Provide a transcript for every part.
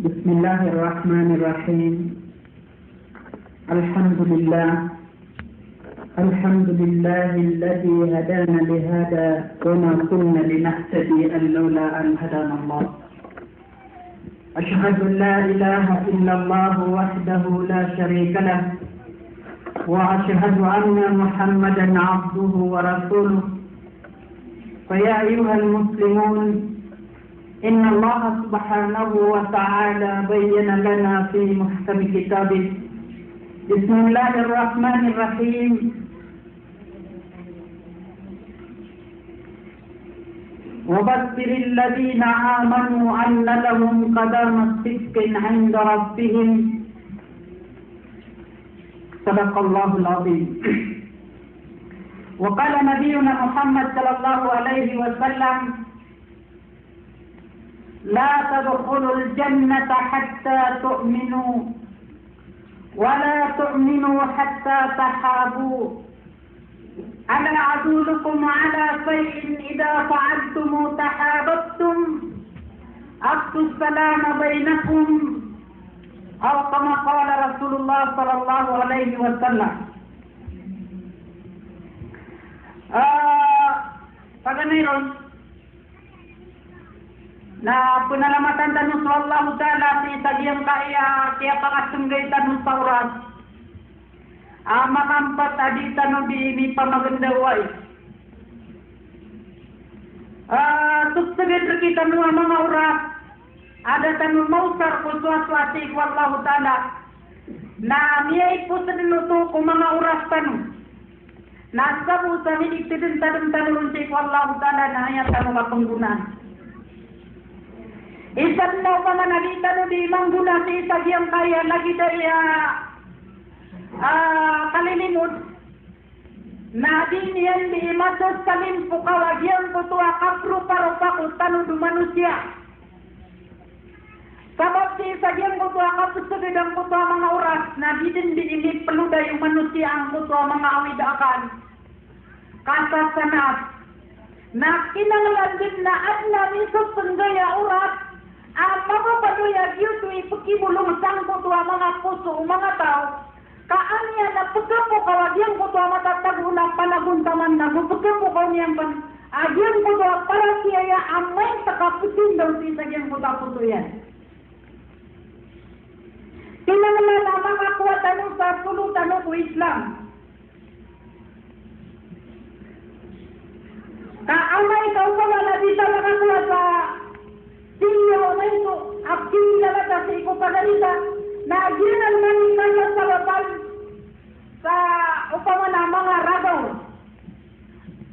بسم الله الرحمن الرحيم. الحمد لله الذي هدانا لهذا وما كنا لنهتدي لولا أن هدانا الله. أشهد أن لا إله إلا الله وحده لا شريك له، وأشهد أن محمدا عبده ورسوله. فيا أيها المسلمون، إن الله سبحانه وتعالى بين لنا في محكم كتابه. بسم الله الرحمن الرحيم. وبشر الذين آمنوا أن لهم قدم صدق عند ربهم. صدق الله العظيم. وقال نبينا محمد صلى الله عليه وسلم: لا تدخلوا الجنة حتى تؤمنوا، ولا تؤمنوا حتى تحابوا. ألا أدلكم على شيء إذا فعلتم تحاببتم؟ أفشوا السلام بينكم، أو كما قال رسول الله صلى الله عليه وسلم. Paganayon na penalamatan tanus Allah Ta'ala si sagyang kaya pangasunggay tanus Taurat makampat adi tanu di pamagandaway suksagad kita nung mga oras ada tanu mausar ko suaswati ko Allah Ta'ala na miyay po sa dinuto ko mga oras tanu nasa po sa miniktitin tanong ko Allah Ta'ala na hayat tanu mapanggunaan. Isang mo pa manalita no di mangguna si isagyang kaya lagi daya kalilimod na din yan di masos kalim po kawagyan po to akapro parupa tanu do manusia. Sabab si isagyang po to akapro sa bidang po to mga oras na di din dinimit peluda yung manusia ang po to mga awidakan. Kasasanat na kinanglan din na at namin sa panggaya oras mga paluyag yun to ipagkibulong sang ko to mga puso mga tao kaanya na pagkapo kawagyang ko to matatago na panaguntaman na pagkapo kanyang agyan ko to para siya amay takapusin daw si sagyang ko to yan. Kinanglan na makakuha tanong sa pulutan ko Islam. Kaamay ikaw pa wala di talaga kuha sa siya na ito, abdin talaga sa ikupagalita na aginan man kaya sa lapal sa upama na mga ragaw.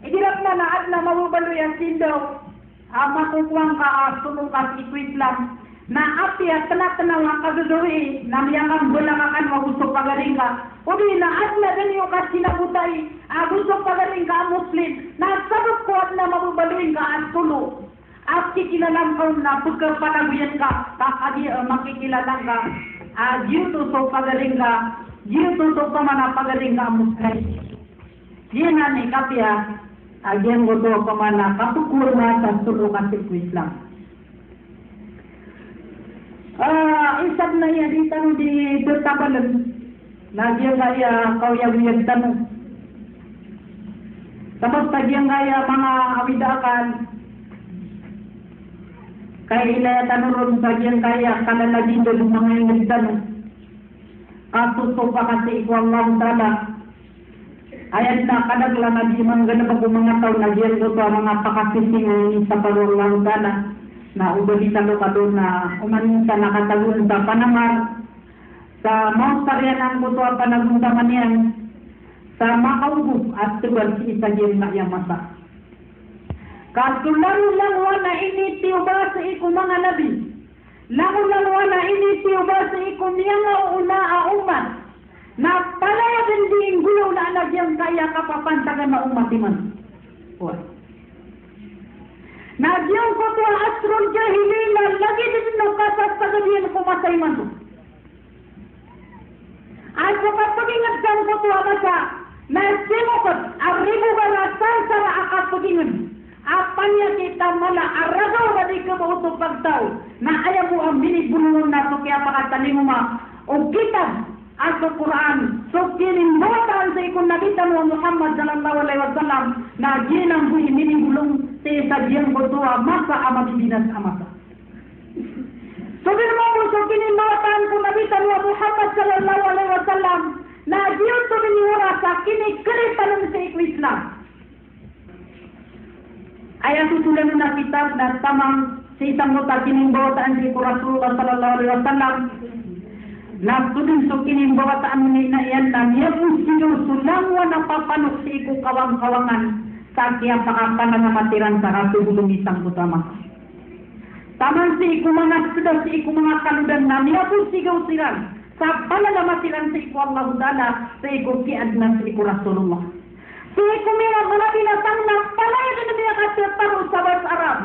Idirap na naat na mabubalo yan sindaw makukuwang ka sunong ka si Islam na api at tanat-tanaw ang kagagawin na miyangang bulakakan magusok pagaling ka. Uli na at na ganyo ka sinabutay gusok pagaling ka Muslim na sabot ko at na mabubaluin ka at tulo. At kikilalang ka na pagkapanaguyan ka, kakadi makikilalang ka, dito so pagaling ka, dito so pamana pagaling ka Muslim. Yan na ni kapya, agyan ko to pamana kapukur na sa sulo kasi ko Islam. Isab na yan, itang di bertabalan, nagyang kaya kawyag-yag tanong. Tapos nagyang kaya mga awidakan, kaya ilaya tanurun bagian kaya kalalagin doon mga ingatan. Kasuso pa kasi ikaw Allah Ta'ala. Ayat na kadagla na di man ganap ako mga tao na diyan ko mga pakasising sa parong Allah Ta'ala. Na ubali talo ka doon na umaninsa nakatagun sa Panamar. Sa Mount Sarianang ko to panaguntaman yan. Sa Makaubog at tuwal si isa diyan na yamasa. Kasularo-laro na initiyo ba sa iku mga nabi? Laro-laro na initiyo ba sa iku niya nga una umat? Na palaya din din gulaw na nagyang kaya kapapantagan na umatiman. Nagyang ko to asron jahilina, lagi din no kasas tagadiyan kumasay man to. At kapag ingatkan ko to amasa, na simukot, arribo ka na sa akat pagingan. apanya kita mana aragaw badi ka mauto pagtaw na ayaw mo ang binibulungan na so kaya pakatalimuma o kitab Al Quran so kinimbotan sa ikon nabita mo Muhammad sallallahu alaihi wasallam na ginang buhi binibulong sa diyang botoa masa amadibinas amasa. So mo so kinimbotan ko nabita mo Muhammad sallallahu alaihi wasallam na diyon to biniura sa kinikritan sa Islam. Ay susulan na kitab na tamang sa isang nota kinimbotan si Rasulullah sallallahu alaihi wasallam na tudin so kinimbotan ni na yan na niya sulang na papanok si iku kawang-kawangan sa kiyang pakakana na matiran sa ratulong isang utama. Taman si iku mga sudah si iku mga kaludan na niya po sigaw silang sa panalamatiran sa iku Allah Ta'ala sa iku kiad na sa iku Rasulullah. So iku mga binatang na palaya na niya kataparo sa bahasa Arab.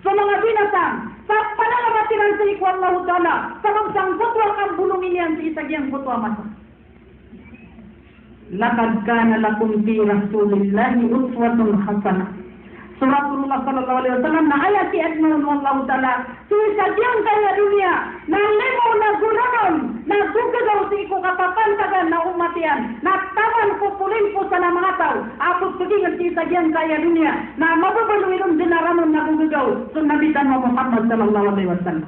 So mga binatang sa panalamatiran sa iku Allah Ta'ala sa magsang putwa kang bulungin yan sa isagyang putwa masa. Lakad kana lakum fi Rasulillahi uswatun hasanah. So Rasulullah sallallahu alaihi wasallam na ayat adnan Allah Ta'ala so isagyang kaya dunia na lemo na gulanon na sugadaw sa iku kapapantagan na umatian na taman ko pulin po sa mga tao ako pagiging isagyang kaya dunia na mababaluin dinaranon na gugagaw so nabitan mo Muhammad sallallahu alaihi wasallam.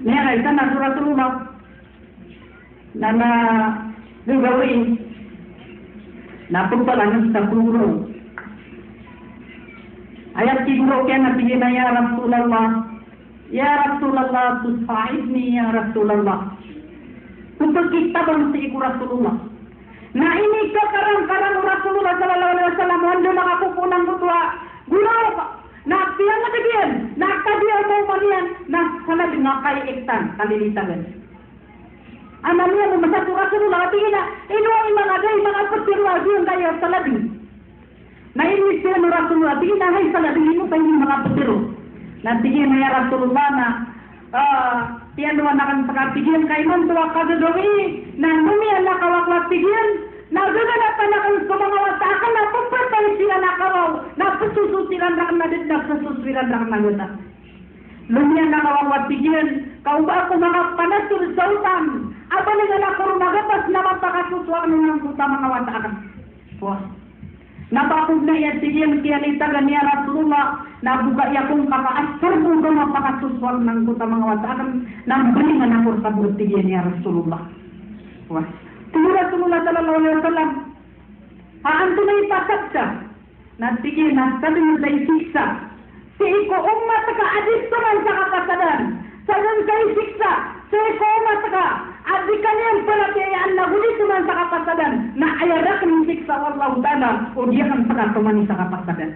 Niya isa na Rasulullah na gugawin napagpalangan sa puro. Ayat siguro kaya nabigyan na ya Rasulullah, tusfa'idni ya Rasulullah. Untuk kita bang sa iku Rasulullah. Na ini ka karang-karang Rasulullah sallallahu alaihi wasallam wando nakapupunang butwa. Gulaw ka. Na piyang nabigyan. Na kadiya mo manian. Na sana ngakay ektan. Kalilitagan. Anamnya membaca Rasulullah tingina inu ang mga gay mga pertirwagi ang kaya sa labing. Na ini sila ng Rasulullah tingina hay sa labing inu pa yung mga pertiro. Na tingin na ya Rasulullah na tiyan naman akan pagkatigyan kay man tuwa kagadowi na numiyan na kawaklak tigyan na gaganatan na kang sumangawatakan na pagpatay sila na kawaw na pasususilan na kanadit na pasususilan na kanagutan. Lumiyan na kawawat tigyan kau ba ako mga panasul sa utang apa nila ako rumagapas na mapakasuswag ng puta mga watakan. Wah. Napakog na yan tigyan kiyanitagan niya Rasulullah na buga yakong kakaasar buga mapakasuswag ng puta mga watakan na balingan ako sa tigyan niya Rasulullah. Wah. Tulo Rasulullah sallallahu alaihi wasallam aanto na ipasat siya na tigyan na sabi mo sa isiksa si iko umat ka adis naman sa kapasadan sadan kay siksa si iko umat ka adi kanyang palatiayaan na huli naman sa kapasadan na ayarak ng siksa Allah Ta'ala o diyan sa katumani sa kapasadan.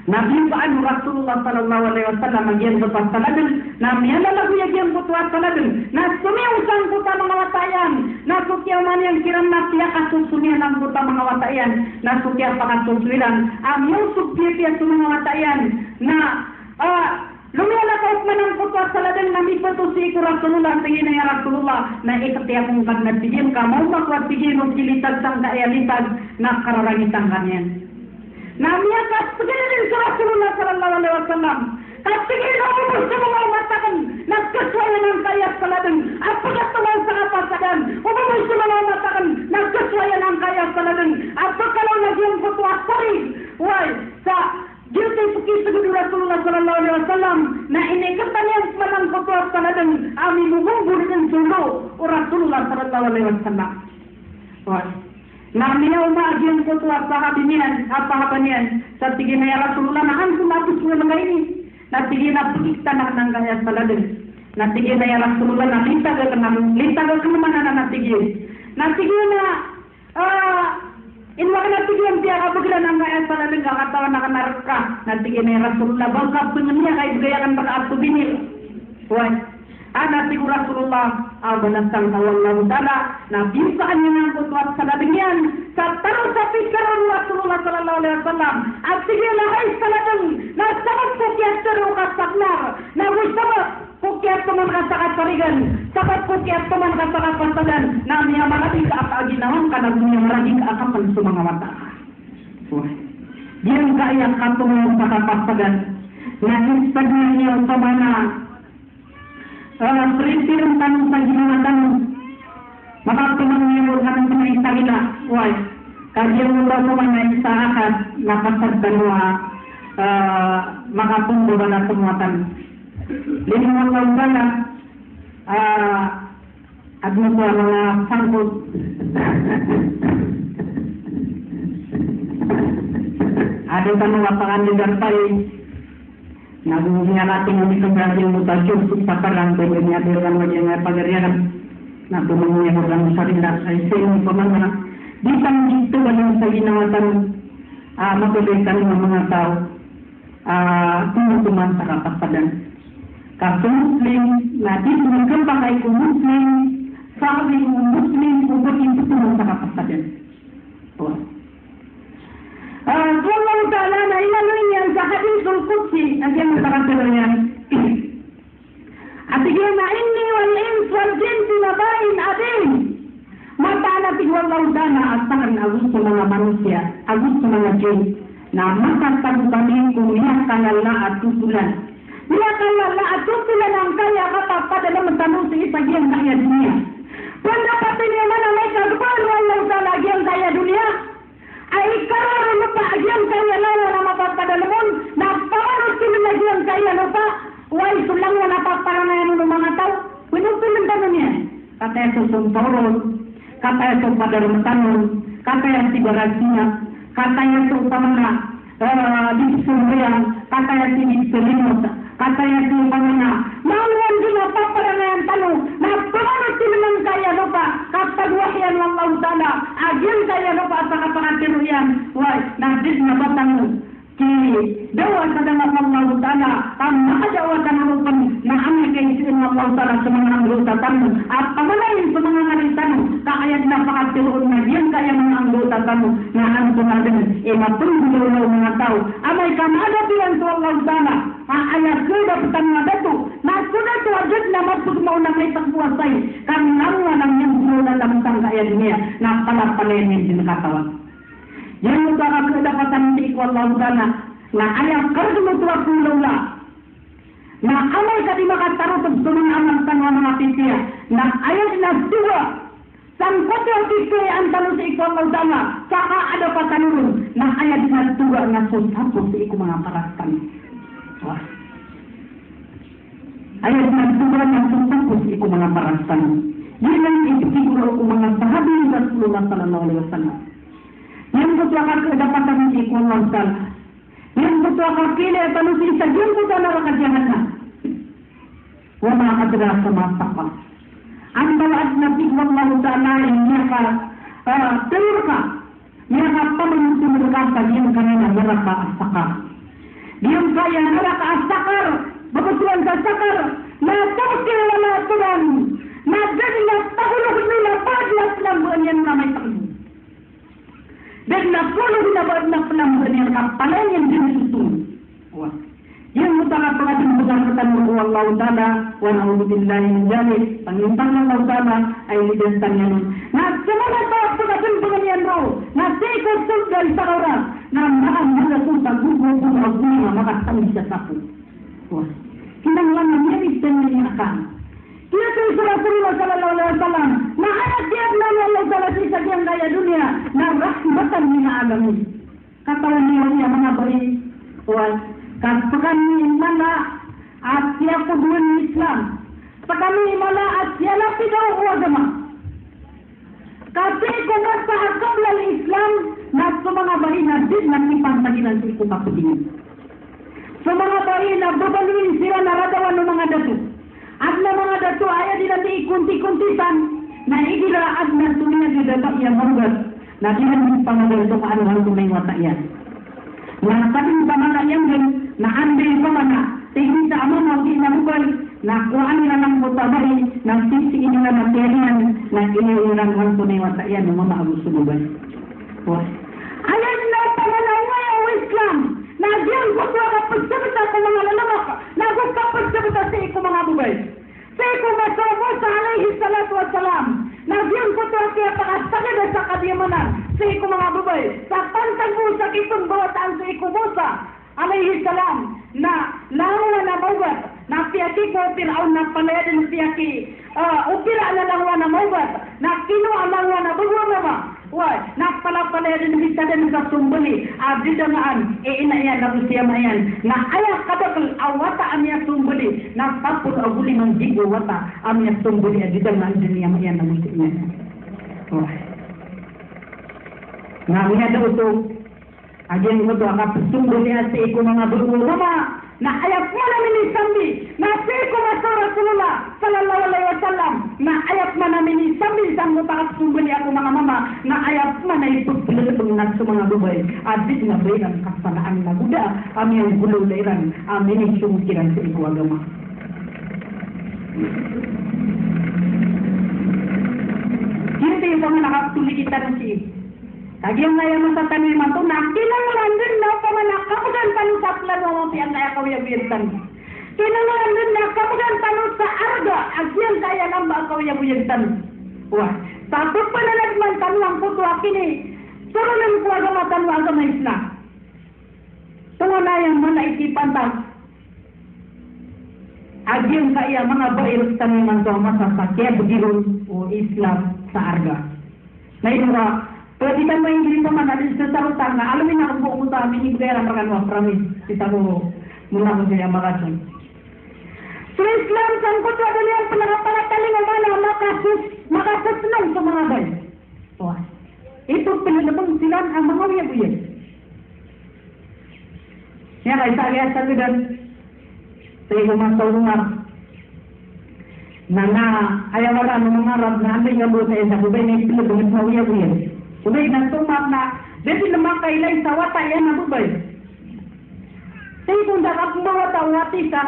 Nabi paan Rasulullah sallallahu alaihi wasallam magian buat saladan na miyala lagu yagian buat saladan na sumiusang puta mga watayan na sukyaman yang kiram na tiya kasusunia ng puta mga watayan na sukya pakasusuilan ang yung sukya sa mga watayan na lumiyala ka ng puta saladan na mipatusi ko Rasulullah tingin na Rasulullah na ikatiya kong kagnagtigin ka mau makwagtigin mo silitag sang kaayalitag na kararangitang kanyan. Namanya kasegin sa Rasulullah sallallahu alaihi wasallam. Kasegin ako sa mga matakan nagkaswayan ng kayat saladan. Apagkat tuwan sa kapasadan. Umumoy sa mga matakan nagkaswayan ng kayat saladan. Apagkalaw nagyang putwa sorry. Why? Sa Diyutay pukisagod Rasulullah sallallahu alaihi wasallam na inikatan niya manang putwa saladan. Amin mububur ng sulo o Rasulullah sallallahu alaihi wasallam. Why? Na miyaw maagyang po tuwa sa habinian, apa niyan, sa tigin na Rasulullah na hansun natin suwa na ini, na tigin na pagkita na ng kaya saladan, na tigin na Rasulullah na lintagal ka naman na natigin, na tigin na, inwa ka na tigin, tiya ka pagkila ng kaya saladan, kakatawa na kanarak ka, na tigin na Rasulullah, bangkap po niya kaya gayakan baka ato binil. Why? Anak tigu Rasulullah abanasang Allah Ta'ala na bisaan niya ng putwat sa labingyan sa taro sa pikaron Rasulullah sallallahu alaihi wasallam at sige lahay saladang na sabat pukyat saro kasaknar na gusabat pukyat teman kasakat parigan sabat pukyat teman kasakat pasadan na niya maraging kaapaginawan ka na niya maraging kaapakan sa mga wata. Diyan kaya katulong sa kapagpagan na instagnan niyo sa mga prinsipong tanong sa ginagawa makatulong niyo sa mga instagila kaya mo daw mga isa akad nakasagdan mo makatumbo ba na sumuatan liningan lang ba na at mo po mga sangkot ada ka mga panganigan pa nagugunya natin ang isang mutasyon sa parang doon niya din mo yung pagariyan na tumungin mo lang sa rin sa isang pamangana di kang dito walang sa ginawatan magulitan ng mga tao tumutuman sa kapagpadan kasi Muslim na dito ng kay kung Muslim sabi kung Muslim ubod yung tutuman sa kapagpadan Allah Ta'ala na inanoy niyan sa Hadisul Qudsi ang yan ang karakter niyan at sige na inni wal ins wal jin binabain adin matanatig Allah Ta'ala at tangan agus sa mga manusia agus sa mga jin na makatagbamin kung niya kalala at tutulan niya kalala at tutulan ang kaya kapag dalam tanong sa isagyan kaya dunia pendapatin niya mana may kagpano Allah Ta'ala agyan kaya dunia ay kararo lupa agyan kaya lala na mapagpadalamon na pamarot sinilagyan kaya lupa way sulang na napagparanayan ng mga tao pinupilin tanong niya kata ito sumporol kata ito padaramatanon kata yang tigarasinya kata yang terutama di sumberang kata yang diselimut kata yang terutama namun juga paparanayan tanong na pamarot sinilang kaya lupa kapag wahyan ng Allah Ta'ala agyan kaya lupa sa kapangatiru yan nadid na batang ki dawa sa dalam Allah Ta'ala makadawatan ang lupan na amay kayo ng Allah Ta'ala sa mga anggota tanong at pamalayin sa mga ngaritanong kakayat na pakatiruon na yan kaya mga anggota tanong na ang tunagan matunggulo ng mga tao amay kamadabihan sa Allah Ta'ala ayat sudah pertama datu na sudah tu ajud na magpugmaw na may pagbuwasay kanang ng yung sunan ng tangkaya dunia na palapalayan yung sinakatawan yan ito ang kedapatan di ko Allah Ta'ala na ayat kargumutuwa kulawla na amay ka di makatarutog sa mga amang tanwa mga pitiya na ayat na suwa sangkot yung pitiya ang tanong sa ikaw Allah Ta'ala saka ada pa tanong na ayat na suwa na susapos sa ikaw mga parastan ayat na suwa na susapos sa ikaw mga parastan yan ang isiguro ko mga sahabi ng Rasulullah sallallahu alaihi wasallam yang betul akan kedapatan di Allah Ta'ala yang betul akan kini tanong sa isa yung betul na rakadyanan wa ma'adra sa masakal ang balad na bigwag Allah Ta'ala yung terka niya pamanusunod ka yung kanina naraka asakar yung kaya naraka asakar bagutuan sa sakar na tukil wala turan na dyan na tahulog nila padlas ng buwan yan na may takbo dan na puluh na buwan na pelambuan yan kapalan yan din susung yang mutara pengadil bersangkutan dengan Allah Ta'ala wa na'udzubillahi min dzalik pangintang Allah Ta'ala ay lidantan yan na semana tawag pengadil pengadil roh na sikot sul dari sarora na maang mga sultan gugu aguna makatang sa sapu kinanglan niya ito niya akan dia tu Rasulullah sallallahu alaihi wasallam na ayat dia Allah Ta'ala sa sagyang daya dunia na rahmatan min alamin katawan niya mga bari kami mana Asia kedua Islam kami mana Asia lapi daw agama kasi kung sa akal Islam na sa mga bahin na din na ipantagilan sa ikong kapudingin sa mga bahin na babaluin sila naradawan ng mga datu at na mga datu ayaw din natin ikunti-kuntisan na igiraad na tuliya di dapat yang marugat na dihan pangagal sa maanuhan kung may wata yan na sabing pamana yan din na andin ko mana tingin sa ama mo di namukol na kuhaan nila ng mutabahi na sisi nila ng terian na iniulang ang tunay wata yan ng mga agusunuban ayan na pamanaway ang Islam na diyan ko kapagsabuta sa mga lalamak na kapagsabuta sa iko mga bubay sa iko masobo sa alaihi salatu wassalam na diyan ko kaya pakasakit sa kadiyamanan sa iku mga babay, sa pantagbusak itong bawataan sa iku Musa, alaihi salam, na lawa na mawat, na piyaki ko Fir'aun na palayadan piyaki, upira na lawa na mawat, na kinuha lawa na bawa naman, na palayadan bisa dan kasumbali, abdidangaan, inaya na siya na ayak kadakal awata amya sumbali, na tapos aguli ng jigo wata, amya sumbali, abdidangaan din niya mayan na muslimnya. Nah, ini ada utuh. Ajen ko to akapsumbo niya sa iko mga burulama na ayat mo namin ni Sambi na sa iko sa Rasulullah sallallahu alaihi wasallam na ayat mo namin ni Sambi sang mo pakasumbo niya ako mga mama na ayat mo na ipagpulutong na sa mga lubay adit na bayang kasanaan na buda kami ang gululairan amin ang sumukiran sa iko agama. Kita yung mga nakaptuloy kita ng si Agyang ngaya masa taniman to kinanglan din na pamanak kamudan panu sa plano mo piang ngaya kawiyabiyagtan. Kinanglan din na kamudan panu sa arga agyang kaya namba kawiyabiyagtan. Wah, tapos panalagman tanuang puto akini. Surunan ko agama tanuang agama isna. Tunga na yung mana itipantang. Agyang kaya mga bairus taniman to masasakya begirun o Islam sa arga. Na ito kalau kita main diri paman ada sesuatu tangga, alamin ako buong muta amin ibigay makan wa promise kita mo muna ko siya makasyon. Sa Islam sangkot sa daliyang panagapalataling umana makasusnong sa mga bay. Ito pinalabang silan ang mga uyabuyan. Yan ay sa alias sa bidan sa ikumasawungar na ayaw wala ng mga Arab na amay nga buo sa isa bubay na ipilabang sa uyabuyan. Ubay na tumak na, dito naman kailay sa wata yan na bubay. Sa itong dakap mo wata watisa,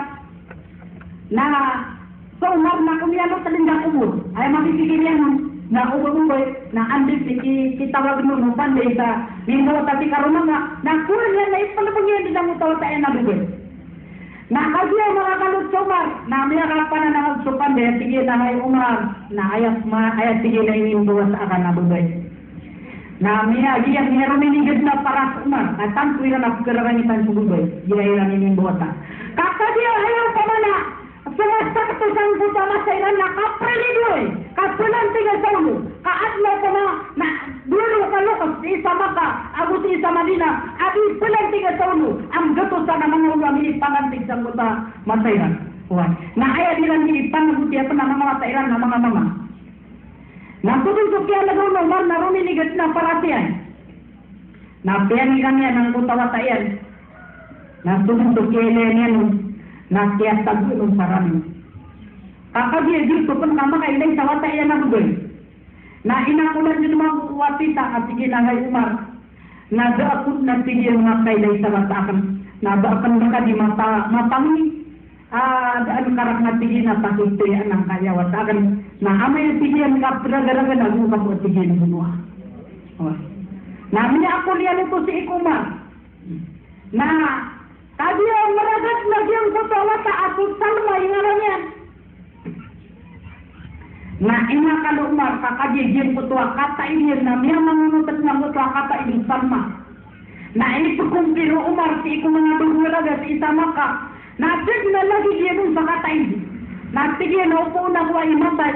na sa umar na kumiyalo sa lindang umur, ay makikigil yan na ubay na andis kitawag mo ng panday sa mingo tati karunang na kuran yan na ipalabang yan din ang utaw sa yan na bubay. Na kagya mga kalut sa umar, na miyakapan na nagsupan dahil sige na ay umar, na ayat sige na inyong buwas akan na bubay. Na miya dia meron minigid na para sa umar at tanto ilan ang karaganitan sa bugoy dia ilan ining buwata kaka dia ayaw pa mana sumasakto sang putama sa ilan na kaprelidoy kasulan tiga sa ulo kaatla pa na dulo kalukos isa maka agut isa madina adi pulang tiga sa ulo ang gato sa mga ulo amini pangantig sang puta masairan na ayaw ilan ini pangaguti apa na mga masairan na mga mama. Nakutungkok yan na doon umar na ruminigat na paratiyan. Napiyan kami yan ang kutawatayan. Nakutungkok yan yan nakiyatag yung sarami. Kakagya dito kung kamakailay sa watayan na bugoy. Na inakulan yun mga kuwatita at sige na ngay umar. Nagaakot na sige mga kailay sa watakan. Nagaakan baka di mapangi. Daan karak na tigin na takitian ng kaya watakan na amay tigin ka pagagaragan na mga po tigin bunuha. Namin ako liyan ito si Ikumar na kadiya maragat na diyang kutawa sa asot salma yung alam yan. Na inakalumar kakadiya diyang kutuwa kata inir na miya mangunutat ng kutuwa kata inir salma. Na ito kung piro umar si Ikumar na bugulaga si isama ka. Natig na lagi dia dun sa katay. Natig yan upo na ko ay matay.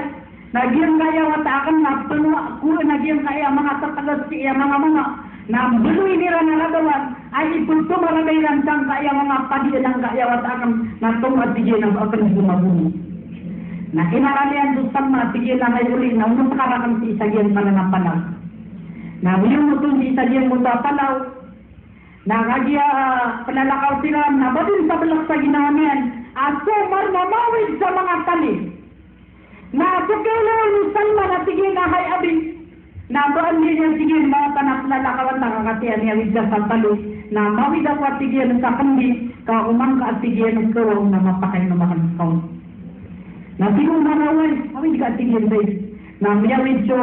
Nagyang kaya watakan na penuwa ko nagyang kaya mga tatagas siya mga na beluy nira na lagawan ay ipulto maragay rancang kaya mga padiya ng kaya watakan na tungat tigyan ang akan gumabuno. Na inaralian susang mga tigyan na may uli na unong karakan si isagyan pananapanaw. Na wilong mutong si isagyan mo sa panaw. Nakagya panalakaw sila na badun sa balak sa ginamian at sumar na mawid sa mga tali. Na sukailan ni Salma na sige na hay abin. Na doon niya sige mga tanak lalakawan na kakatian niya wid sa tali. Na mawid ako at sige sa kandi ka umangka at sige ng kawang na mapakay na makanakaw. Na sinong maraway, mawid ka at sige na miyawid so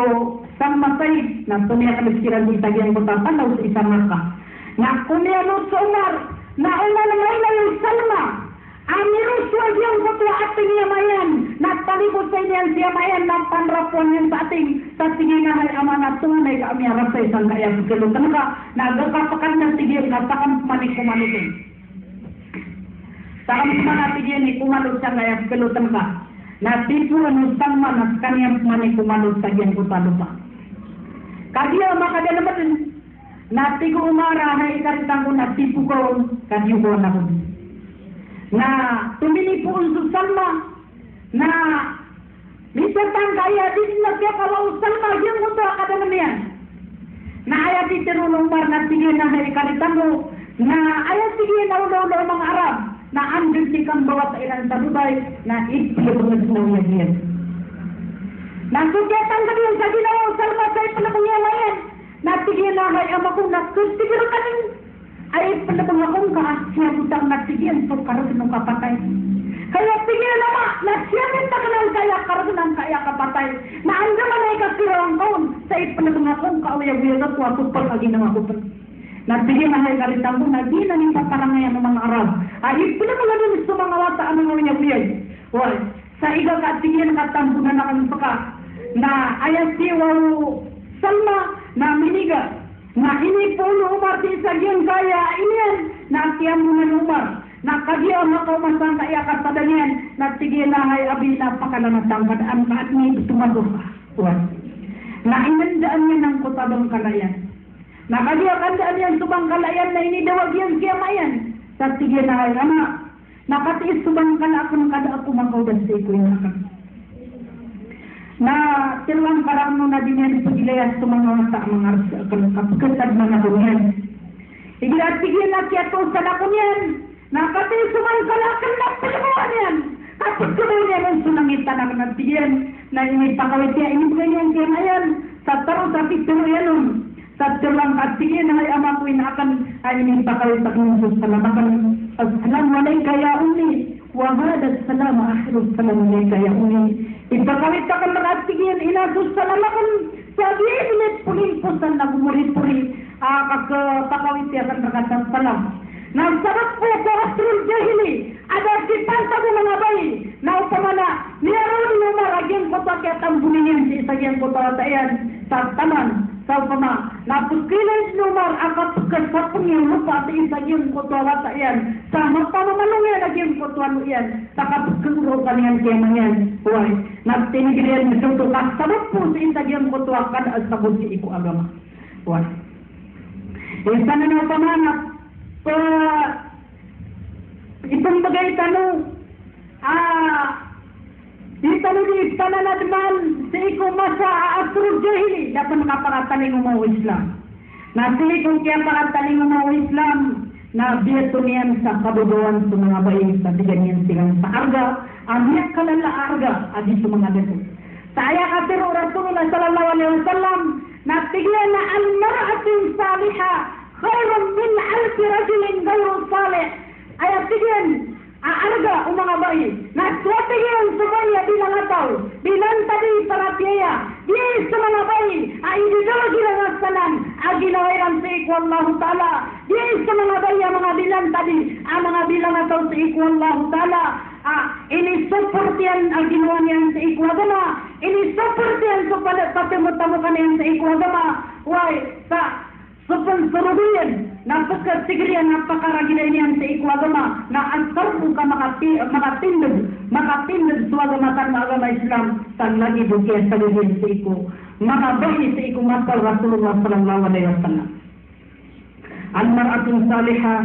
sang masay na tumiya ka nagsiran di tagyan mo tapanaw sa isang maka. Na kumiyano sa umar, na umanangay na yung Salma. Amirus wag yung kutua ating yamayan. Nagtalipod sa inyan siya mayan ng panrapuan yan sa ating sa sige na hay amanat tunay ka ami arasay sang kaya kelutan ka nagkapakan na sige kapakan manik kumalutin. Sa mana sige ni kumalut sang kaya kelutan ka. Na tipu anu sama na kanyang manik kumalut sa diyan lupa. Kadiya makada naman na tigo umara hay karitang ko na tipu ko kadiyo ko na ko. Na tumini po unso sama na minsan kaya din na kaya kalau sama yang ko kada naman yan. Na aya di terulong mar na sige na hay karitang ko na aya sige na ulo mga Arab na andun sikang bawa sa ilang sa Dubai na ipilunod na yan. Nasugyatan ka din sa ginawa salma sa ipanakungyamayan na sige na hay amakong nakustigil ka din ay panabangakong ka siya butang nagsigian so karoon ng kapatay. Kaya sige naman na siya min takanang kaya karoon ng kaya kapatay na ang naman ay kasirang kaon sa ipanabangakong kaawaya-waya na po ako pag-aginawa ko pa. Nagbigay na hay kalitang ko, naging na nita parangayan ng mga Arab. Ay, pinamagalan sa mga wata ang mga uyag-uyag. Well, sa iga ka, sige na katambunan na kami pa ka, na ayas siwaw salma na miniga, na inipuno umar di sa giyang kaya iniyan, na siyam mo na umar, na kagiyang makaumasang kaya kasadanyan, na sige na hay abi na pakalamatang kadaan ka at ni tumado ka. Well, na inandaan niya ng kutabang kalayan. Nakadiyakan daan yan subang kalayan na inidawag yan kiyamayan. Sa sige na ay ama, nakatiis subang kalakon kada ako makaudan sa iko yung nakam. Na tilang karano na din yan pagilayan sumanga sa mga kapagkatad mga kunyan. Igilat sige na kiyato sa lakon yan. Nakatiis subang kalakan na pilimuan yan. Kapag kumain yan ang sunangitan na nagtigyan na yung ipakawit niya, inibigay niya ang kiyamayan. Sa taro sa pituro yan sa tulang at sige na ay ama ko inakan ay minipakawit sa Diyos salamakan. Assalamualaikum ya ummi wa hada salam akhiru salam alayka ya ummi. Ipakawit ka kan at sige inasus salamakan sa bilit pulimpusan na gumuri-puri pakawit ya kan berkata salam. Nagsarap po sa astrul jahili ada sipanta ko mga bayi na upamana niyaroon mo maragyan ko sa kiatang buningin sa isagyan ko tayan sa taman sa upama napuskilis numar akat kesapung yang lupa sa isagyan ko tayan sa mapamamalungyan nagyan ko tuwan yan sa kapagkuro kanyan kiyamanyan huwag nagtinigiriyan na suto kasarap po sa isagyan ko tuwakan at sa busi iku agama huwag isa na na upamanap itong bagay tanong di tanong di pananadman sa ikaw masa astrul jahili dapat makapakataling umaw Islam na sa ikaw kaya pakataling umaw Islam na biyato niyan sa kabubuan sa mga bayi sa diganyan silang sa arga amiyak kalala arga adi sa mga dito sa aya katiro Rasulullah sallallahu alaihi wasallam na tigyan na al-mar'atin salihah khairun min alfi rajulin gayru salih. Ayat tigyan, aarga o mga bayi, na tigyan sumaya bilang ataw, bilang tadi para tiya, di sa mga bayi, ay ideologi lang ang salan, ginawairan sa iku Allah Ta'ala, di sa mga bayi, mga bilang tadi, mga bilang ataw sa iku Allah Ta'ala, ini support yan ang ginawa niyan sa iku agama, ini support yan sa patimutamukan yan sa iku agama, why, sa Sopan serubian, napaka sigrian, napakaragila niyan sa iku agama, na ansar ka makatindog sa agama tan agama Islam, tan lagi bukiya sa luhin sa iku, makabahi sa iku masal Rasulullah sallallahu alaihi wasallam. Al-mar'atun salihah,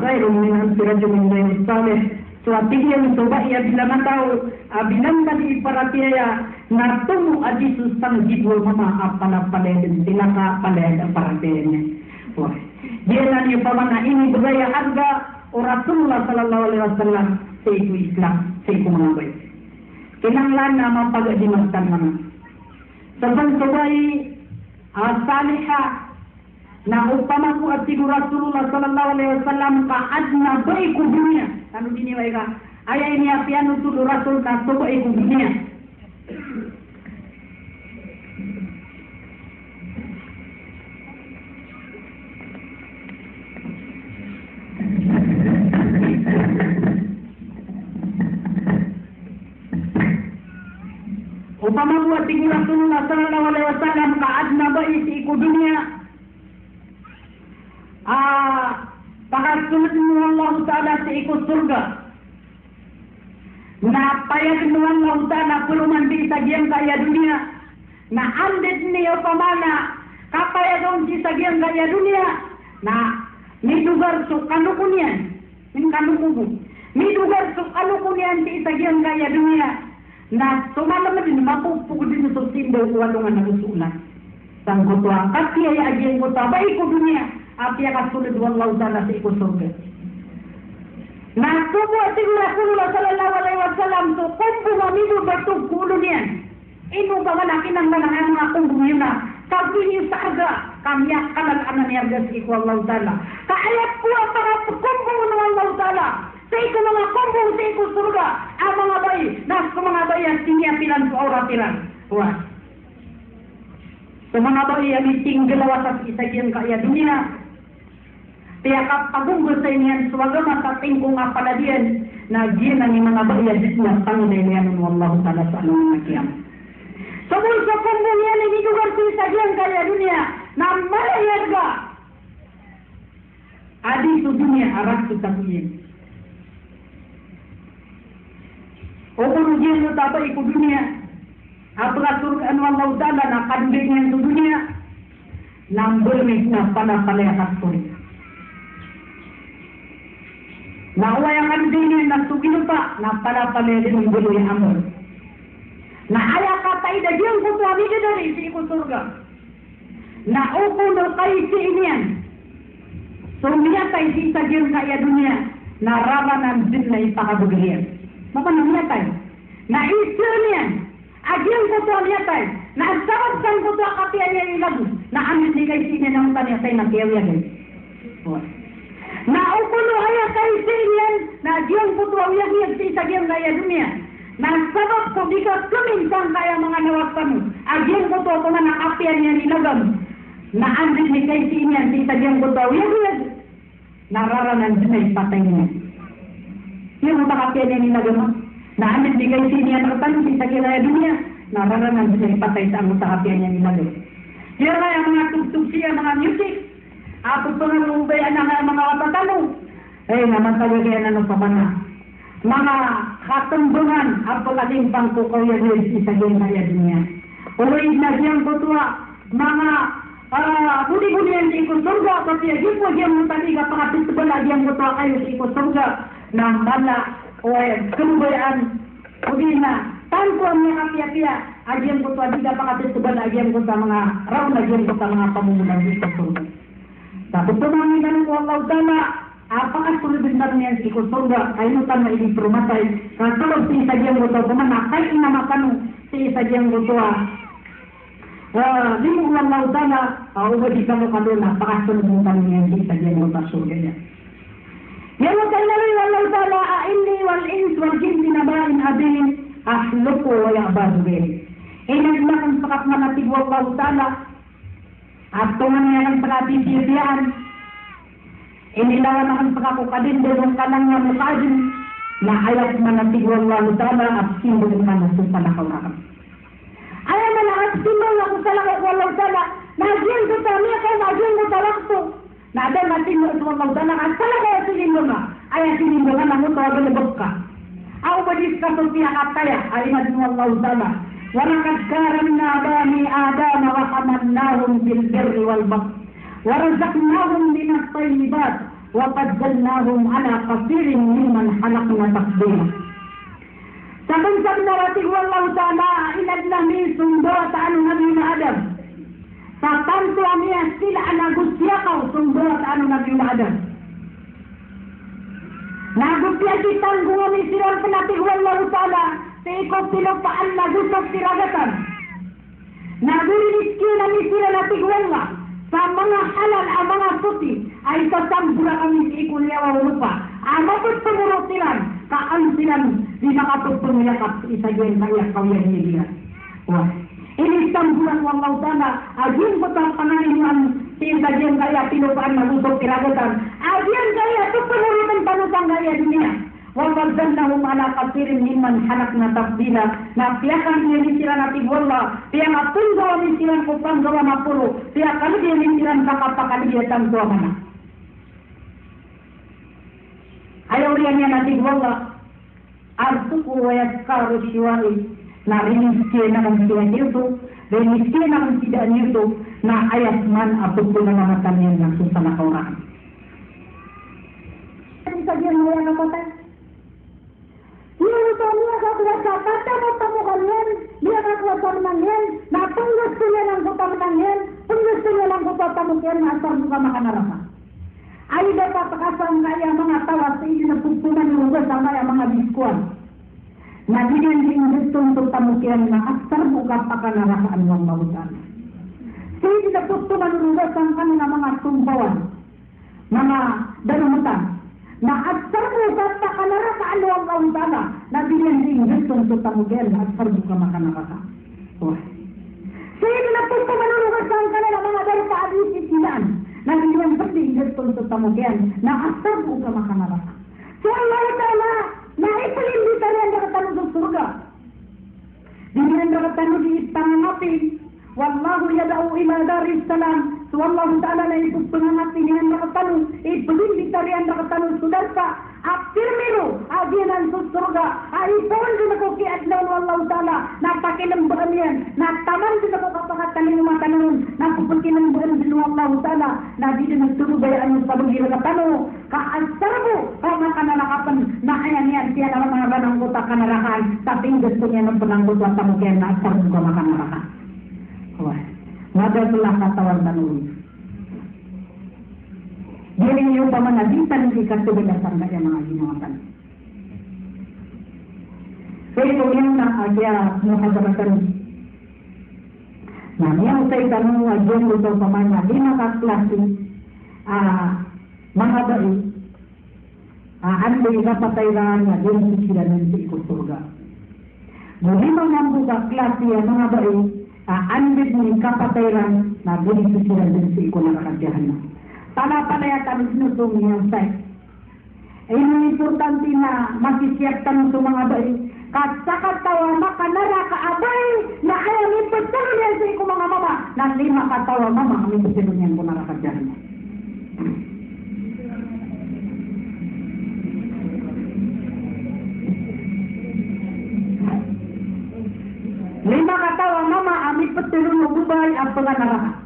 khairun min alfi rajulin ghayru salih. Suatiyan subahya bilamataw, binamban iparatiya, natumu aji susang jibul mama apala paleden, silaka paleda paratenya. Wah, dia ni pamana ini budaya harga Rasulullah sallallahu alaihi wasallam seiku Islam, seiku mengabai. Kinanglan nama pagak dimastan mana. Sebab sebagai salihah na upama ku atigu Rasulullah sallallahu alaihi wasallam ka adna baiku dunia. Kanu dini waika. Aya ini apian untuk Rasul na soba iku dunia. Upama buat tinggi Rasulullah sallallahu alaihi wasallam kaadna bayi si iku dunia. Pakasunod mo Allah Ta'ala sa iku surga. Napayag mo Allah Ta'ala puluman di sa giyang kaya dunia. Na andit niyo pamana kapayag di sa giyang kaya dunia. Na midugar so kanukunian. Min kanukubo. Midugar so kanukunian di sa giyang kaya dunia. Na sumalaman din mapupugod din sa sindo walungan na usulan. Sangko to ang katiyay agyan ko tabay ko dunia. Api akan sulit wallahu ta'ala sa iku surga. Nasubo si Rasulullah sallallahu alaihi wasallam to kumbu mamido batog kulo niyan. Ino ba malakin ang manangang mga kumbu niya sabi niyo sa aga kamiyak kalag anan niya sa iku wallahu ta'ala. Kaayat ko ang mga kumbu ng wallahu ta'ala. Sa iku mga kumbu sa iku surga. Ang mga bayi, nas ko mga bayi ang siniapilan sa oratiran. Wah. Sa mga bayi ang itinggalawa sa isagyan kaya dunia. Tiyak pagunggol sa inyan suwagama sa tingkong apaladian na diyan ang mga bayadit na pangdaylian ng wallahu ta'ala sa anong nagyam. Sabon sa kumbong yan ay nidugar sa isagyan kaya dunia na malayad ka. Adi sa dunia aras sa tabuyin. O kung diyan mo tapay ko dunia apra surgaan wallahu ta'ala na kandig niyan sa dunia nambermig na panapalayakas ko rin. Nauwayakan din niya nasugin pa na palapalaya din ang gulo yung amor. Na ayaw katay na diyan ko suami ka dari sa iku surga. Na upo no kayo si iniyan. Sumiyatay si sa diyan kaya dunia na rawanan din na ipakabugriyan. Maka namiyatay. Na isyo niyan. Agyan ko to amiyatay. Na asawagsan ko to akapian niya ilago. Na amit ni kayo si niya ng taniyatay na kiyawiyagay. Na upulo haya kay sinian na diyan ko to awiyag si sagyan kaya dunia. Na sabab ko di ka kumintang kaya mga nawagpan mo. Agyan ko to kung nakapian niya nilagam. Na andit ni kay sinian si sagyan ko to awiyag. Nararanan din ay patay niya. Yung nakapian niya nilagam. Na andit ni kay sinian nakatan si sagyan kaya dunia. Nararanan din ay patay sa ang nakapian niya nilagam. Kaya kaya mga tugtug siya mga music. Ako pa nga ubayan ng mga katatalo. Naman talaga yan ano pa man. Mga katembungan, ako kasing pangkukaw yan yung isagin na yan niya. Ulit na siyang kutuwa, mga budi-budi yan sa ikot surga, kasi yun po siyang mutaliga, pakapit ba lagi ang kutuwa kayo sa ikot surga, na mala, o kumubayaan, udi na, tanto ang mga kapiya-piya, agyan kutuwa, di ka pakapit ba lagi ang kutuwa, mga raw na dyan kutuwa, mga pamumulang sa ikot surga. Tapos tumangin ka ng Allah Ta'ala, apakasunod na niya si Kusurga, ay nutang na iling perumatay, katulog si isagyang guto, kumanakay inamakan si isagyang guto, limong Allah Ta'ala, ubadi ka mo kaluna, apakasunod niya si isagyang guto, surga niya. Yan ang kainali Allah Ta'ala, inni wal-ins wal-jindi nabain abin, ahluko wa ya'badubin. Inaglakan pakat manatig Allah Ta'ala, at tungan niya ng pagkatitiyaan, inilawan ang pagkakukadin doon ka lang nga musajin na ayaw manatigwang walo ta'ala at simbol ng manasong panakawakan. Ayaw na lang at simbol na kung salakot walo ta'ala, nagyan ko tamiya ka, nagyan ko talakto. Na ada natin mo ito walo ta'ala, at salakot at simbol na, ayaw simbol na mo tawagan na bukka. Ako ba dis ka itong pinakataya, ayaw natin walo ta'ala. وَلَقَدْ كَرَمْنَا بَنِي آدَمَ وَحَمَلْنَاهُمْ فِي الْبِرِّ وَالْبَحْرِ وَرَزَقْنَاهُم مِّنَ الطَّيِّبَاتِ وَفَضَّلْنَاهُمْ عَلَى كَثِيرٍ مِّمَّنْ خَلَقْنَا تَفْضِيلًا. Saban-saban narating wallahu ta'ala inadlami sumbawa sa Nabi Adam. Sa tanto amiya sila anagusya ka sumbawa sa Nabi Adam. Nagusya kitang gumami sila sa nating wallahu ta'ala. Ikot silupaan na gusap siragatan. Nagulitki na ni sila natigwala sa mga halal ang mga suti ay sasambura kami si ikulyawa lupa. Amapot tumurot silan, kaan silan di nakatugtong yakap isa yun kaya kawya niya. Ini sambulan wallahu ta'ala, agin ko sa pangalingan sa yun kaya pinupaan na gusap siragatan. Agin kaya ito tumurutan panutang kaya dunia. wa faddalnahum ala katsirin mimman halakna tafdila. Na piakan dia misiran ati wala, pia ngapun gawa misiran kupang gawa mapuro, pia kali dia misiran kakapakali dia tanggawa mana. Ayaw riyan ati wala, arsuku wa yaskaru shiwari, na riniskin na kung siya nito, riniskin na kung siya nito, na ayat man apod ko na mamatan yan ng susana kauraan. Sabihan mo yan kapatay. Inuto niya kakulat sa kata mo tamukan yan, niya kakulat sa manang yan, na kung gusto niya lang kutamukan yan, kung gusto niya lang kutamukan yan, asar buka makanarama. Ay dapat kasang kaya mga tawas sa iyo na pupunan ng ugas ang kaya mga biskuan. Na dininding gusto untuk tamukian na asar buka pakanarasaan ng mautan. Sa iyo na pupunan ng ugas ang kanina mga tumbawan, mga dalumutan. Na asar buka pakanarasaan ng mautan na dininding gusto untuk tamukian na asar buka makanarasaan. Sa iyo na pupunan ng ugas ang kanina mga dalumutan. Nang iwan penting betul tetamukian, na asal buka makan neraka. So Allah Taala, na ipilin di talian dakatan untuk surga. Dengan dakatan di tangan api, wallahu yad'u ila daris salam. So Allah Taala na ikut pengangati dengan dakatan, ipilin di talian dakatan sudarsa. Akhir miru, aginan surga. Aipon din ako ki adlaw Allah Taala, na pakinambahan na taman din ako kapakatan ng mga tanong, na pakinambahan din Allah Taala, na di din nagtulubay sa bagay ka tanong, kaasarbo, kama kanalakapan, na ayan yan, siya naman mga banang kuta kanalakan, tapi gusto niya ng pananggot at tamukyan na asarbo ka makanalakan. Madatulah katawan tanong. Giling yung pamanagitan di katubalasan kaya mga ginawakan. Kaya ito yung na-agya muhadabatan. Nah, yang saya tanong agen ito pamana, 5 kaklase mga bayi, andoy kapatayran na din sila ng sa ikot surga. Muli mga kaklase mga bayi, andoy ng kapatayran na din sila din sa ikot nakakadyahan. Pala-palayatan sinusong niyang say. Ayun importante na masisiyakan sa mga bayi. Kasakatawa makanara kaabay na ayaw ipagtalo niyan sa iko mga mama. Na 5 katawa mama kami ipagtalo niyan kung nakakadyahan. Lima katawa mama amit ipagtalo mo bubay ang panganaraka.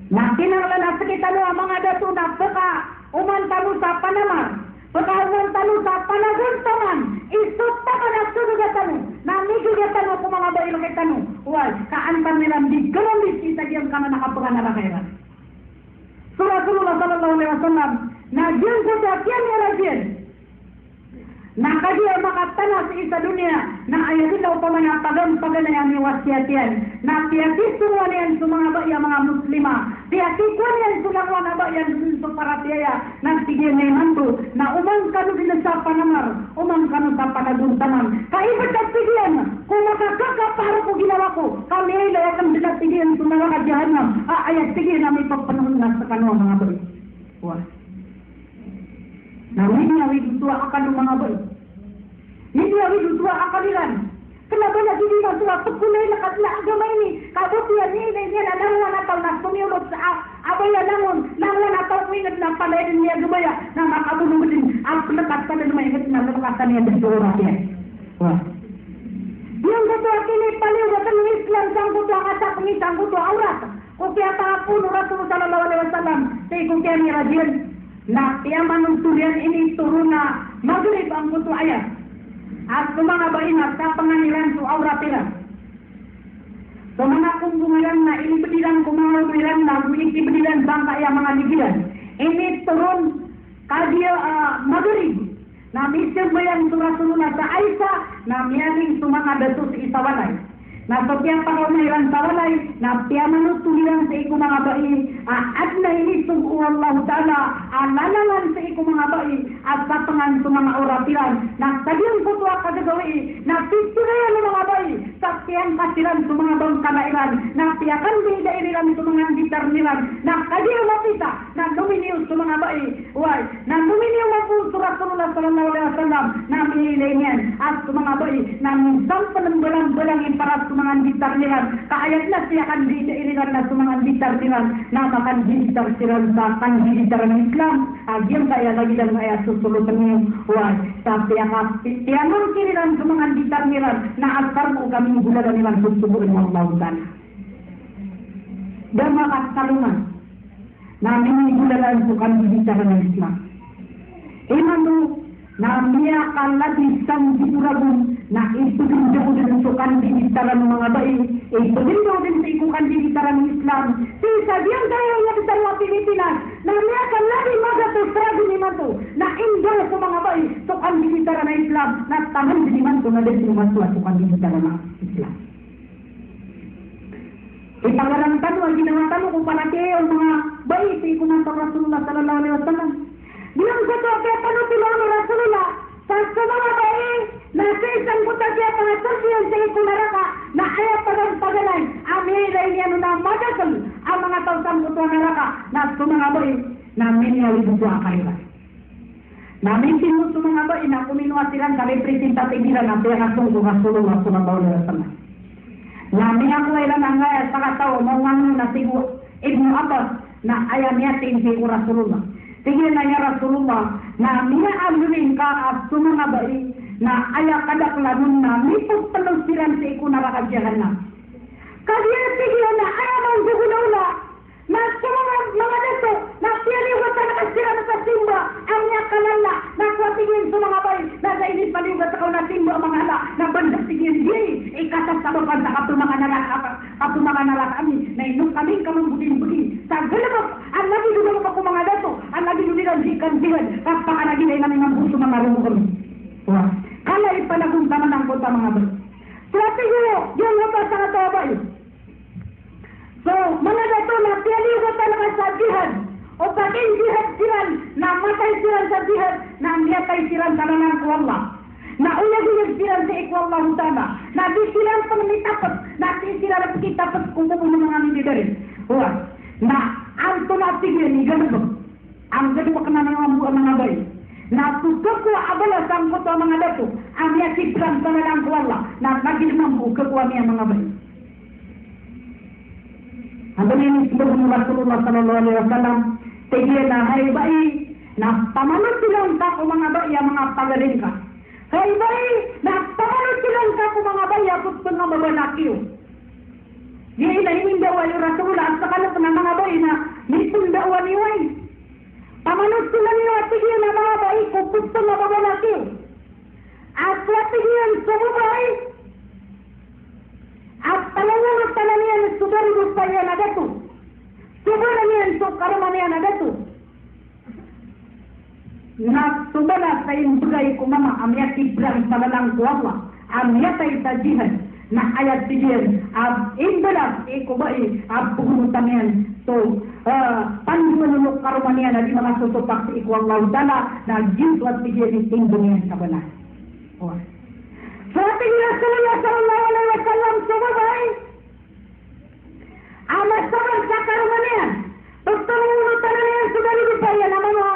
Na kinanglan sa kita no ang mga dato na pagka umantalo sa panamar, pagka umantalo sa panaguntaman, isupta ka na sunod at tanong, na migil at tanong kung mga bayi lang tanong, wal, kaantan nilang di galong disita diyang ka na nakapaga na lakairan. Rasulullah sallallahu alaihi wasallam, na diyang ko sa kiyan nila diyang, na kadiya makatana sa isa dunia, na ayaw daw pa mga pagan-pagan ni wasyatian, na tiyati semua niyan sa mga bayi mga muslima, tiyati ko niyan sa mga bayi sa paratiaya, na tigyan na yung na umang kanu din sa panamar, umang kanu sa panaguntaman, kaibat at tigyan, kung makakakaparo ko ginawa ko, kami ay layakan din at tigyan sa mga kadyahanam, ayat tigyan na may pagpanahon na sa kanu mga bayi. Wah. Nawid dua akan mga bayi. Hindi nawid dua akaliran. Kenapa lagi di masuk pekulay na katla agama ini? Kabutihan ini niya na nangwan ataw na sumiulog sa abaya nangwan ataw kuingat na palay niya gumaya na makabulong din ang pelekat sa na maingat na lukatan niya dari oras niya. Wah. Yung kutu ini paliwatan ng Islam sang kutu akasa pengisang kutu aurat. Kaya tapun Rasulullah sallallahu alaihi wasallam say kaya ni rajin. Na tiyaman ng turian ini turun na maghrib ang kutu ayat. At mga bainat sa panganilan su auratiran. So mga kumbungan na inibedilan kumahawiran na inibedilan bangka yang mga ligilan. Ini turun kadia maghrib. Na misal bayang Rasulullah sa Aisyah na miyaling sumanga dato sa isawalay. Na setiap pangaumahiran sa walay, na tiyaman tuliran sa iku mga bayi, at na inisong Allah Ta'ala, alalangan sa iku mga bayi, at sapangan sa mga oratiran, na sabihan ko tuwa kagagawi, na pistirayan ng mga bayi, sa kian pasiran sumangabang kanairan na piakan bida-iriran sumangan bitarniran na kadiyo mapita na luminiw sumangabai why na luminiw mapu Rasulullah sallallahu alaihi wasallam na milenian at sumangabai na minsan penembelang-belangin para sumangan bitarniran kaayat na piakan bida-iriran na sumangan bitarniran na makan bitarniran sa kan biditaran Islam agian kaya lagi dan ayat susulatan niyo why sa piakan kiriran sumangan bitarniran na asar mo kami gula dan ilang susuburin ng lautan. Dan makasalungan namin gulalan po kami bicara ng Islam. Imanu na miyakan lagi sang dituragun na ito din daw din so kan bicara ng mga bayi. Ito din daw din sa ikukan bicara ng Islam. Si sabihan kayo nga sa mga Pilipinas na miyakan lagi magato ni mato na indol sa mga bayi so kan bicara ng Islam na tahan din mato na din mato so kan bicara ng Islam. Ipangarang tanong, ginawa tanong kung palaki ang mga bayi sa ikunan sa Rasulullah sallallahu alaihi wasallam. Bilang sa ito, kaya panutulong ni Rasulullah sa mga bayi na sa isang buta siya pangasorsiyan sa ikunaraka na ayaw pagay amilay niya na madasal ang mga tausang buto naraka na sa mga bayi na minyawi buto ang kanila. Namin sinus sa mga bayi na kuminuwa silang sa representative nila na pinasong sa Rasulullah sallallahu alaihi wasallam. Namin ako ay lang ngayas sa katao mawang na sigo Ibnu Abbas na ayaw niya tingin ko Rasulullah. Tingin na niya Rasulullah na niya alurin ka at sumangabay na ayaw kadaklanun na mipos palusiran sa iku narakadyahan na. Kaya tingin na ayaw mong gugunaula na sa mga dato na piyaliwat na nakasira sa simba ang niya kalala na kwatingin sa mga bay na sa init paliwat sa kauna simba ang mga ala na bandas tingin di ikatas sa bapan sa kaptumangan nalak kami na inong kami kamang budin-budin sa galabak ang lagi dulong pa ko mga dato ang lagi duliran sikan-sikan kapakalagi na namin ang buso mga rungo kami kala ipalagong taman ang kota mga bay stratego yung lupa sa katabay. So, mga dato na piyaliwat talaga sa jihad o pating jihad siran na matay siran sa jihad na miyatay siran sa nanang ko Allah na uyag-uyag siran sa ikwa Allah utama na di siran pangmitapot na di siran pagkitapot kung kung mga milidarin na ang tunatigyan ni ganun ang ganun ka na mga bay na tutok ko abala sang ko mga dato ang miyatipran sa nanang ko Allah na nagilmang ko niya mga bay. Ang ini sebelum Rasulullah sallallahu alaihi wasallam tigil na hay bayi na pamanot silang ka mga bayi mga pagaling ka. Hay bayi na pamanot silang ka mga bayi akot nga mabanakyo. Yun na hindi daw ay Rasulullah sa kalat ng mga bayi na mitong dawan ni way. Pamanot sila niyo at tigil na mga bayi kung gusto nga mabanakyo. At tigil sa mga bayi at palawang talanian sudari rupaya na datu. Subaranian so karamanian na datu. Na subara sa yung bugay ko mama amya tibrang salalang ko Allah. Amya tayo sa jihad na ayat tigil. Imbalak ikubai buhutanian. So panunulok karamanian na di mga susupak sa iku Allah dala na jiswat tigil ni tinggunian sa balas. Sa ating Rasulullah sallallahu alaihi wasallam sumabay amat sabar sa karumanian pagtulungan niya sudari rupaya na mga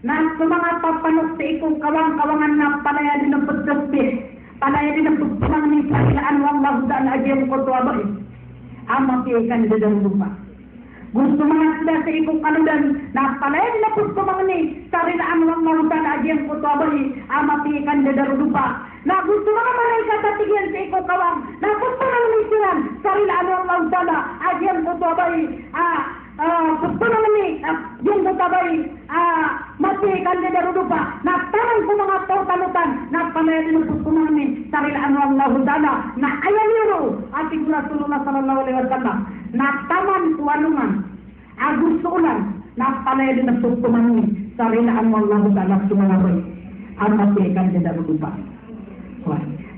na mga papanok sa ikong kawang-kawangan na palaya din ang pagkapit palaya din ang pagpunang ni Sakilaan Allah daan agyam ko to abay ama kiyakan dadang lupa gusto mga sila sa ikong kaludan na palaya din ang pagpunang ni Sakilaan Allah daan agyam ko to abay ama kiyakan dadang lupa na gusto mga malaikat at tigyan sa ikaw kawang na gusto ng misiran sarili ano ang lautala at yan po tabay gusto naman ni yan po tabay mati kandida rudupa na tanang ko mga tautalutan na panayarin ng gusto namin sarili ano ang lautala na ayan yun ating Rasulullah sallallahu alaihi wasallam na taman tuwalungan gusto ulan na panayarin ng gusto namin sarili ano ang lautala sumangaboy ang mati kandida rudupa.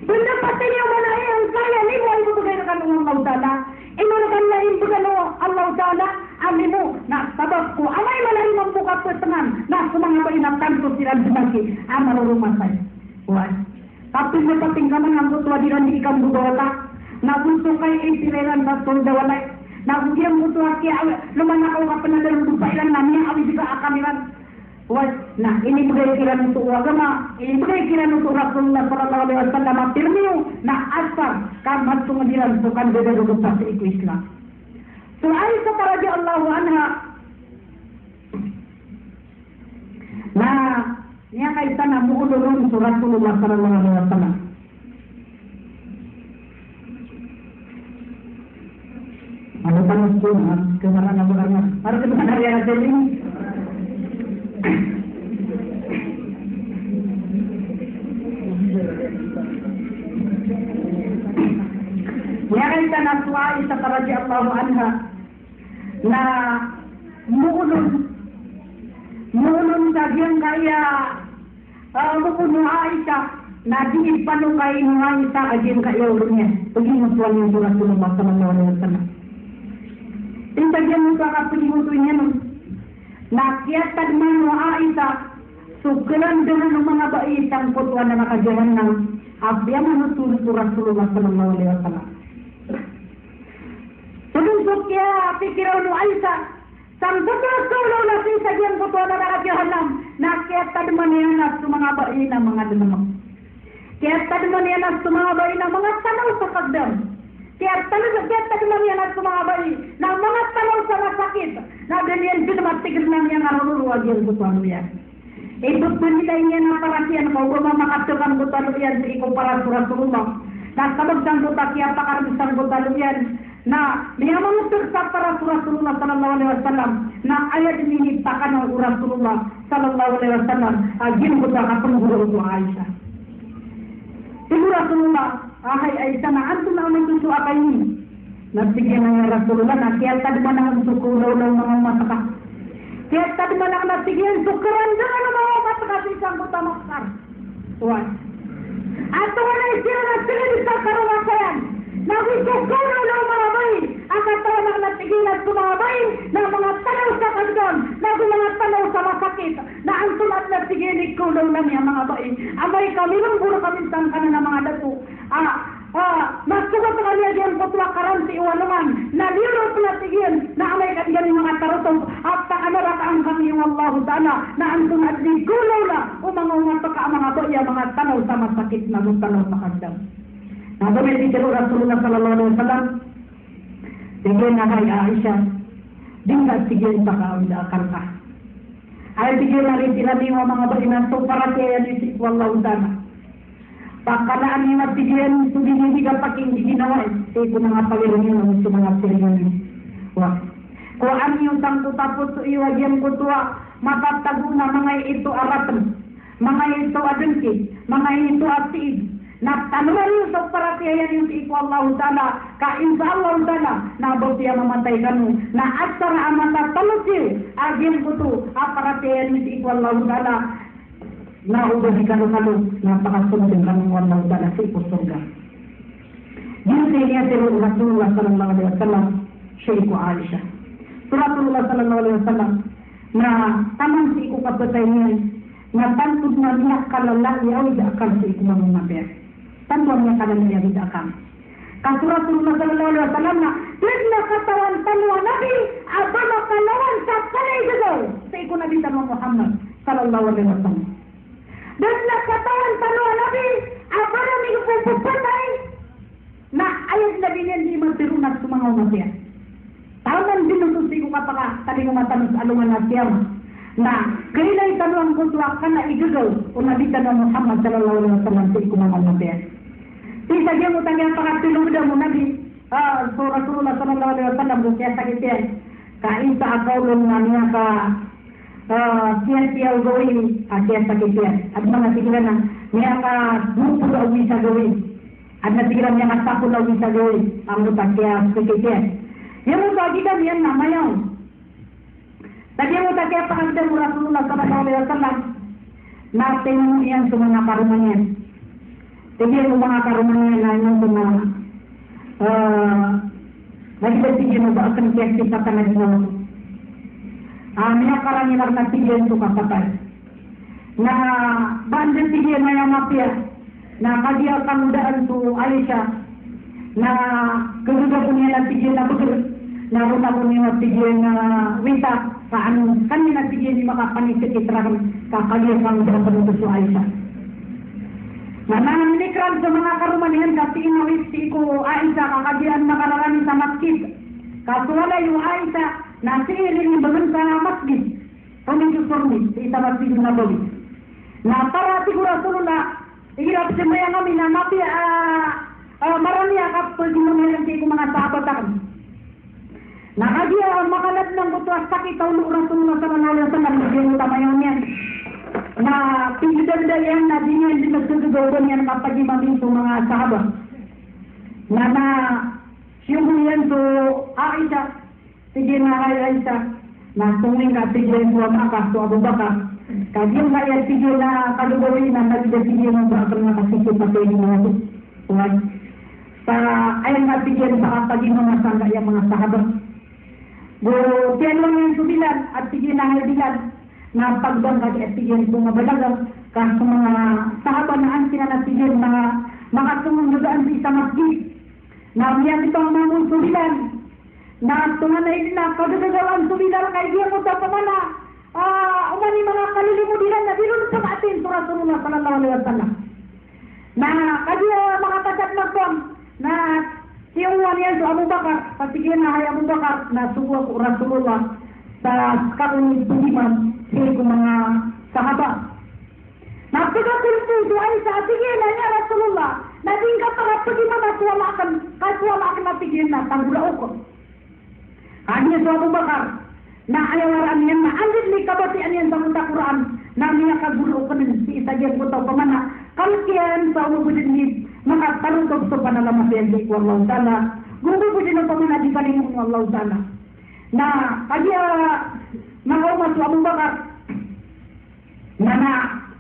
Benda pati niyo manay ang kaya ni mo ay bugay na kanong Allah Ta'ala. Ino na kanlain bugay na Allah Ta'ala. Amin mo na sabab ko. Amay malahin ang buka po tangan na sumangabay na tanto silang dumaki. Marurumah saya. Tapi mo pating ka man ang butwa diran di ikang budota. Nabuto kay itirelan na tunda walay. Nabugyan mo to aki luman ako ka panadal mo pa ilan namin awi juga akamiran. Was nah ini budaya kira untuk agama, ini budaya kira untuk Rasulullah sallallahu alaihi wasallam tirmiu na asar kan masuk ngadilan bukan beda dulu pasti itu Islam. So Aisyah radhiyallahu anha. Nah, niya kay sana mo ulun Rasulullah sallallahu alaihi wasallam. Ano panos po kemana na bukan para kita dari ada ini. Ya kita naswa Aisyah radhiyallahu anha na mulun sabihan kaya bukuno Aisyah na di panu kay Aisyah ajin kaya ulunnya pergi musuhan yung Rasulullah sallallahu alaihi wasallam. Tindagan mo ka pag-imuto niya nun. Nakiatad man mo Aisyah sugalan dengan mga baitang putwa na makajahan ng abya manutul Rasulullah sallallahu alaihi wasallam. Tulusok kaya pikiraw mo Aisyah sampai Rasulullah na sagyang putwa na makajahan ng nakiatad man yan at mga baina mga dunamang. Kiatad man yan at mga baina mga tanaw sa kagdam. Kiatad man yan at mga bayi na mga tanaw sa masakit na ganyan din matigil na niya nga ruruwag yung putwa yan. Ito panilay niya na parasiyan ko kung makatukan ko talo yan sa ikumpara sa Rasulullah. Nagkabagsan ko takiya pakaramisan ko talo yan na niya mangutur sa para sa Rasulullah sallallahu alaihi wasallam na ayat ini takan ng Rasulullah sallallahu alaihi wasallam agin ko ta kapengguro ko Aisyah. Ibu Rasulullah ahai Aisyah na antum na mentusu apa ini? Nagsigyan ng Rasulullah na kaya tadi manang sukulaw ng mga matakak. Kaya tadi manang nagsigyan sukuran dengan mga matakak isang butamakar. Tuan. Ato na isira na sila sa karumasayan. Nagsukulan ng mga bayi. Ang katawan ng natigilan sa mga bayi na mga tanaw sa kandon, na mga tanaw sa masakit, na ang tulat na tigilig kulaw lang yung mga bayi. Amay kami lang puro kamintang ka na ng mga dato. Masugot ka niya diyan putwa karan si iwalungan, na lirot na tigil, na amay ka diyan yung mga tarotong, at pakanara ka ang kami yung Allah Ta'ala, na ang tulat ni kulaw na, umangungat ka ang mga bayi, mga tanaw sa masakit na mga tanaw sa kandon. Nah, demi itu Rasulullah sallallahu alaihi wasallam tinggal hai Aisyah tinggal tinggal pakau ida akan ay tinggal hari tinami wa mga bainan to para kaya di wallahu ta'ala pakalaan ni matigyan sudini diga paking ginawa ko mga pagirungan ng mga seremoni wa ko ani yung tangto tapos to iwagyan ko tuwa matataguna mga ito aratan mga ito adenki mga ito atid na tanuman yung sa paratiyan yung si Allah Ta'ala ka insya Allah Ta'ala na abot siya mamatay kanu na asara amata talusil agyan ko to aparatiyan yung si Allah Ta'ala na ubah di kanu-kanu na pakasundin kanu Allah Ta'ala sa iposurga. Yun sa niya si Rasulullah sallallahu alaihi wasallam Syekh Aisyah. Rasulullah sallallahu alaihi wasallam na tamang si ikukapatay niya na tantod na niya kalala yaw akan si ikumamumapir. Tantuannya kadang dia tidak akan. Kata Rasulullah sallallahu alaihi wasallam na tigna katawan tanwa Nabi abama kalawan sa kalay gagaw sa iko Nabi Muhammad sallallahu alaihi wasallam. Dan na katawan tanwa Nabi abama mi puputay na ayat Nabi niya di magtirunat sa mga umatya. Taman binutusi ko kapaka tadi ko matanong sa alungan na siyam na kailay tanong ko tuwa ka na igagaw o Nabi Muhammad sallallahu alaihi wasallam sa iko mga umatya. Isa dia mutanya pakatulong dah Nabi Rasulullah sallallahu alaihi wasallam bukan sakit dia. Ka isa akaw long nanya ka siya gawin siya sakit dia. At mga sigilan na niya ka grupo daw bisa gawin. At nasigilan niya ka sapo daw bisa gawin. Ang lupa siya sakit dia. Yang mo bagitan yan na mayaw. Tadi mo tayo pakatulong Rasulullah sallallahu alaihi wasallam. Natin mo yan sa mga karumanyan. Jadi yung mga karumangan na yung mga nagbatigyan mo ba akan kaya kita ka na ginawa. Niya karangilang natigyan ito kapatay. Na bandatigyan na yung mapya na kadiya kamudaan to Aisyah na keluarga punya natigil na betul na rumah punya natigil na wita saan kami natigil di makapanisip iterakan kakalian kang berpenutup su Aisyah. Nah, menikran sa mga karumanihan kasi inawit si ko Aisyah kakalian makararani sa masjid. Kasuwala yung Aisyah na siiling bangun sa masjid. Pamilyo-pamilyo sa isa masjid na bali. Na para siguro Rasulullah hirap siya maya kami na marami akap pagdinumihan sa mga sahabat akin. Nakadiya makalat ng butuas sakit ang Rasulullah sallallahu alaihi wasallam yung tamayon yan. Na pinagdanda yan na dinyan din nagsusugawan yan kapag imamin sa mga sahabat. Na siyong yan so Aisyah, sige na Aisyah, na tungling ka sige yung Maka, so Abu Bakar. Kasi yung kaya sige na kalugawin na nagda sige ng bakal na kasipin pa kayo mga tuwan. Sa ayang nga sige sa kapag yung mga sangga yung mga sahabat. Tiyan lang yung subilan at sige na halibilan na pagdang kasi at sige yung bumabalaga kasi mga sahabat na ang sila na sige na makasungunugaan sa isang masjid. Na yan ito ang mga subilan na tungan na ito na kagagawang subilan kay diya mo sa pamana. Umani mga kalilimudilan na bilun sa atin sa Rasulullah sallallahu alaihi wasallam. Na kasi mga kasat magpang na siyong waniyan sa Abu Bakar, pasigyan na hay Abu Bakar na suwa ko Rasulullah sa kakong tuliman sa mga sahabat. Napagkakulpo ito ay sa asigyan na niya Rasulullah na tingkat para pagimana kasuwalakan na tigyan na tanggula ko. Kanya sa Abu Bakar na ayawaran yan na anjit ni kabatian yan sa muda Quran na niya kagulo ko ng si isa dyan ko tao pamana kalkian sa umubudin ni makatarutog sa panalamas yan di ko Allah ta'ala gumubudin ng pamana di kalimong Allah ta'ala na kaya makaumas sa Abu Bakar na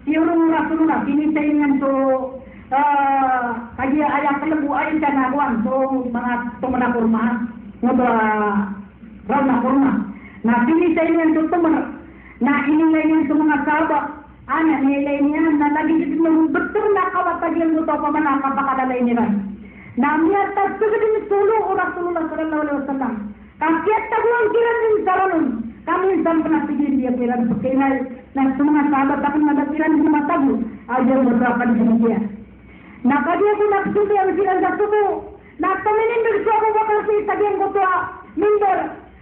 siyurong Rasulullah pinisayin yan so kaya ayaw kalabu ay ka na kuwan so mga tumana kurma raw na kurma na pinisay niyan sa tumar, na inilay niyan sa mga sahabat, nilay niyan na lagi ng betul na kawatagyan mo ito pa man nakapakalalay nila. Na miyatag sugadin sulo o Rasulullah sallallahu alaihi wasallam. Kasyat taguang kiran din sa ronun. Kami isang panasigin dia kiran pagkainay na sa mga sahabat aking nagkiran din matago, ayaw matrapan din dia. Na kadiya ko nagsubi ang silang nagsubo, na paminin din sa Abu Bakar sa itagyan ko ito, minder,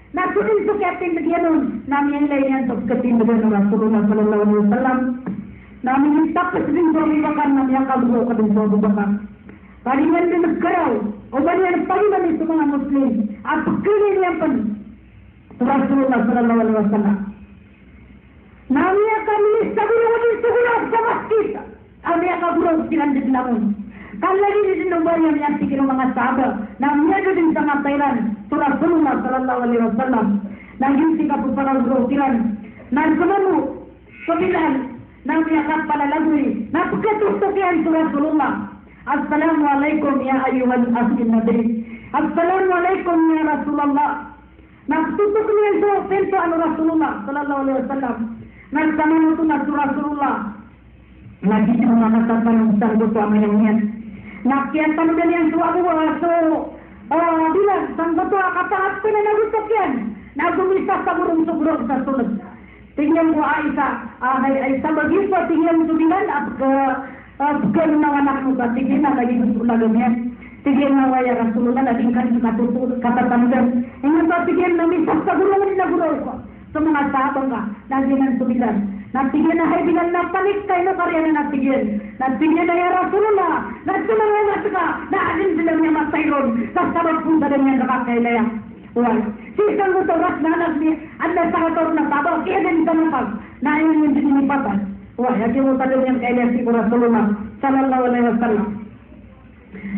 na sunin sa kating bigyan nun, namin yung layan sa kating bigyan ng Rasulullah sallallahu alaihi wasallam, namin yung tapos din sa Abu Bakar, namin yung kagulo ka din sa Abu Bakar. Palingan din nagkaraw, o balian palingan din sa mga Muslim, at pagkinin niya pa sa Rasulullah sallallahu alaihi wasallam. Namin yung kami sa gulawin sa gulaw sa masjid, namin yung kagulo silang din naman. Kalagi din ng bayan niya sige ng mga sahabat na medo din sa matayran sa Rasulullah sallallahu alaihi wasallam na yung siya po para urotiran na sumano sabilan na miyakat palalagoy na pagkatustok yan sa Rasulullah. Assalamualaikum ya ayuhan askin nabi, Assalamualaikum ya Rasulullah. Nagtutok niya sa pinto ano Rasulullah sallallahu alaihi wasallam nagsamano ito na sa Rasulullah lagi siya mga kasapan ng isang gusto amayang yan. Nakian tanudan yang tua buah bilang sang betul kata apa na nagusok yan nagumisa sa burung sugrog sa sulod tingnan mo Aisyah Aisyah begitu tingnan mo bilang ke mga anak mo ba tingnan na lagi gusto lagamyan tingnan mo waya Rasulullah na tingkan katutup kata tanudan ingin ba tingnan na misap sa burung nila burung ko sa mga sahabat ka naginan subilan natigyan na hay bilang napanik kayo na karya na natigyan na ya Rasulullah nagsumangalas ka na alin sila niya masayron sa sabag punta din niya nakakailaya sisang gusto ras na anak niya at nasahator na sabag kaya din sa napag na ayaw yung dinipatan yagi mo talo niyang kailaya si Rasulullah sallallahu alaihi wasallam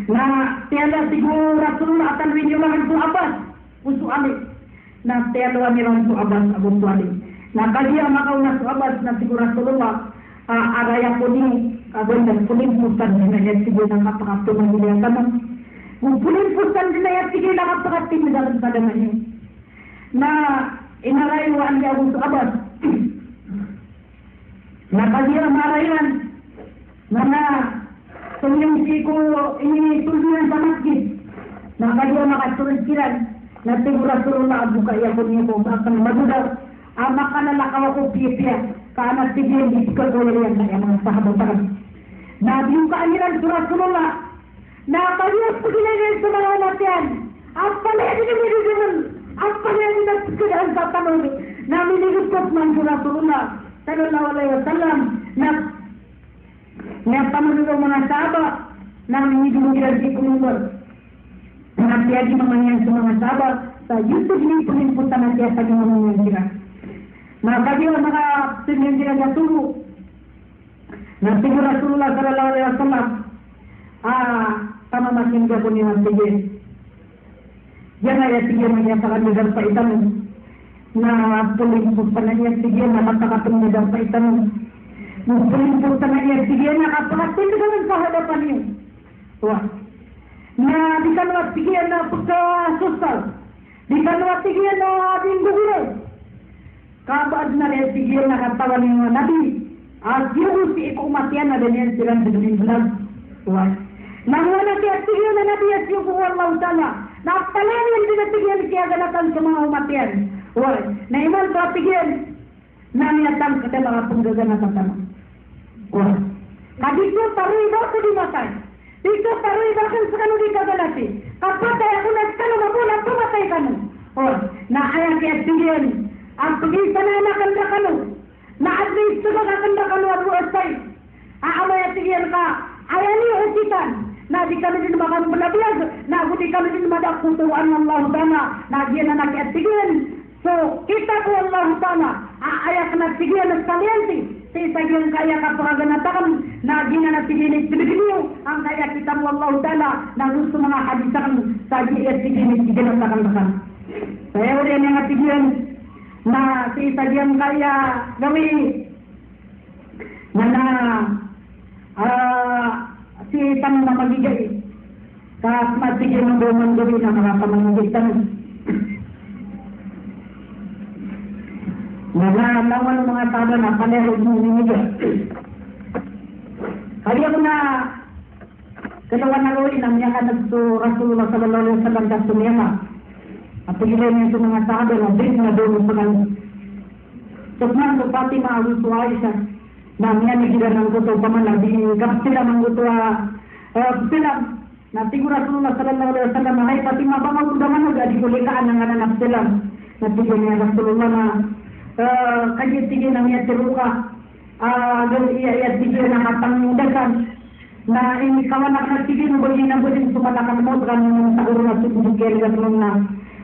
na tiada siguro Rasulullah akan winyolangan su Abbas usu alik na tiada waniran su Abbas Abu Talib. Nah, kalian makau nasu Abbas na siguro Rasulullah ada yang kuning dan kuning pusan na yan siguro ng kapakapto ng bilang tanong. Kung kuning pusan na yan siguro ng kapakapto ng dalam sadangan niyo. Na inarayuan niya Abu Abbas. Na kalian marayan na tumyung siko ini tujuan sa masjid. Maka dia makatulkiran na tigo Rasulullah buka ya ko niya ko akan madudar maka nalakaw ko piya kana tigyan di kagawin yan mga sahabat na yung kaaniran sa Rasulullah na kayos ko ginagawa sa mga umatian apa na yung ginagawa apa na yung nagsikadaan sa tanong na minigupot man sa Rasulullah sallallahu alaihi wasallam na pamanulong mga sahabat na minigupot di kumulor nanti mamanya sa mga sahabat sa YouTube ni puninpunta na siya sa mamanya sila maka dia mga sinindira na tulu na siguro Rasulullah sallallahu alaihi wasallam sama makin ka po niya sige yan ay sige niya sa kanila sa itanong na pulimpunta na niya sige na matakapin niya sa itanong pulimpunta na niya sige na kapakasin ka naman sa hadapan niyo na di ka naman sige na pagkasusal di ka naman sige na ating guguro kabaad na rin sige na katawan ng nabi yung si ikumatian na din silang din vlog nahuana siya sige na nabi at yung Allah Ta'ala na palanin din na sige siya ganatan sa mga umatian na iman sa sige na niyatang kata mga panggaganatan kadito taroy daw sa dimatay dito taroy daw sa kanu di kagalati kapatay ako nagkano mabula pumatay kanu na ayaw siya sige ang pag-isa na nakanda kanu na at least sa nakakanda kanu at buwasay aamay at sige ka ayaw niyo usitan na di kami din makamulabiyag na di kami din madakutuan ng Allah Ta'ala na diyan na nakiatigin so kita ko Allah Ta'ala ayaw ka nagsigyan ng kaliyanti sa isagyan kaya ka pagaganatakan na diyan na natigin itibiginiyo ang kaya kita mo Allah Ta'ala na gusto mga hadisan sa diyan sigin ang takan-takan kaya uri yang natigin na si sadyang kaya gawin na si tanong na magigay kahit matigil ng buwan gawin na mga pamangigitan na lawan ng mga taba na panerod ng nimigay kaya ko na kalawan na gawin ang niya ka Rasulullah sallallahu alaihi wasallam sa sumiyama at pagilan niya sa mga sahabat na din na doon sa kanila. Sukman ko pati maawi sa Aisha na niya nagilan ng guto pamanag di kapsila ng guto sila na tigura Rasulullah sallallahu alaihi wasallam ay pati mapamagdaman na di kulikaan ng anak sila na tigura niya Rasulullah na kaya-tigil na niya tiruka iya tigil na katangdagan na kawan na tigil mo din na din sumalakan mo kan sa uro na subukil na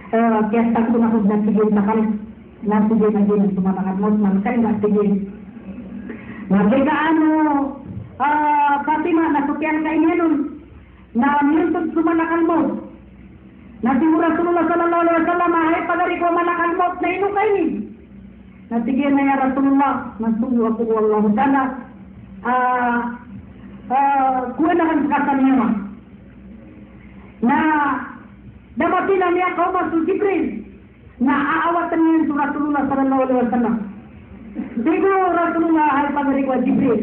kaya tak ko na kung nasigil na kami nasigil na din sumatakan mo man kayo nasigil nakita Fatima nasukyan ka inyo nun na minutod sumatakan mo nasiguro Rasulullah sallallahu alaihi wasallam ay pagari ko malakan mo na ino kayo ni nasigil na ya Rasulullah nasugo ako Allah Ta'ala kuha na kan kasan niya na dapatin na niya kaumas sa Jibril na aawatan niya sa Rasulullah sallallahu alaihi wasallam. Digo Rasulullah ay pagariwa Jibril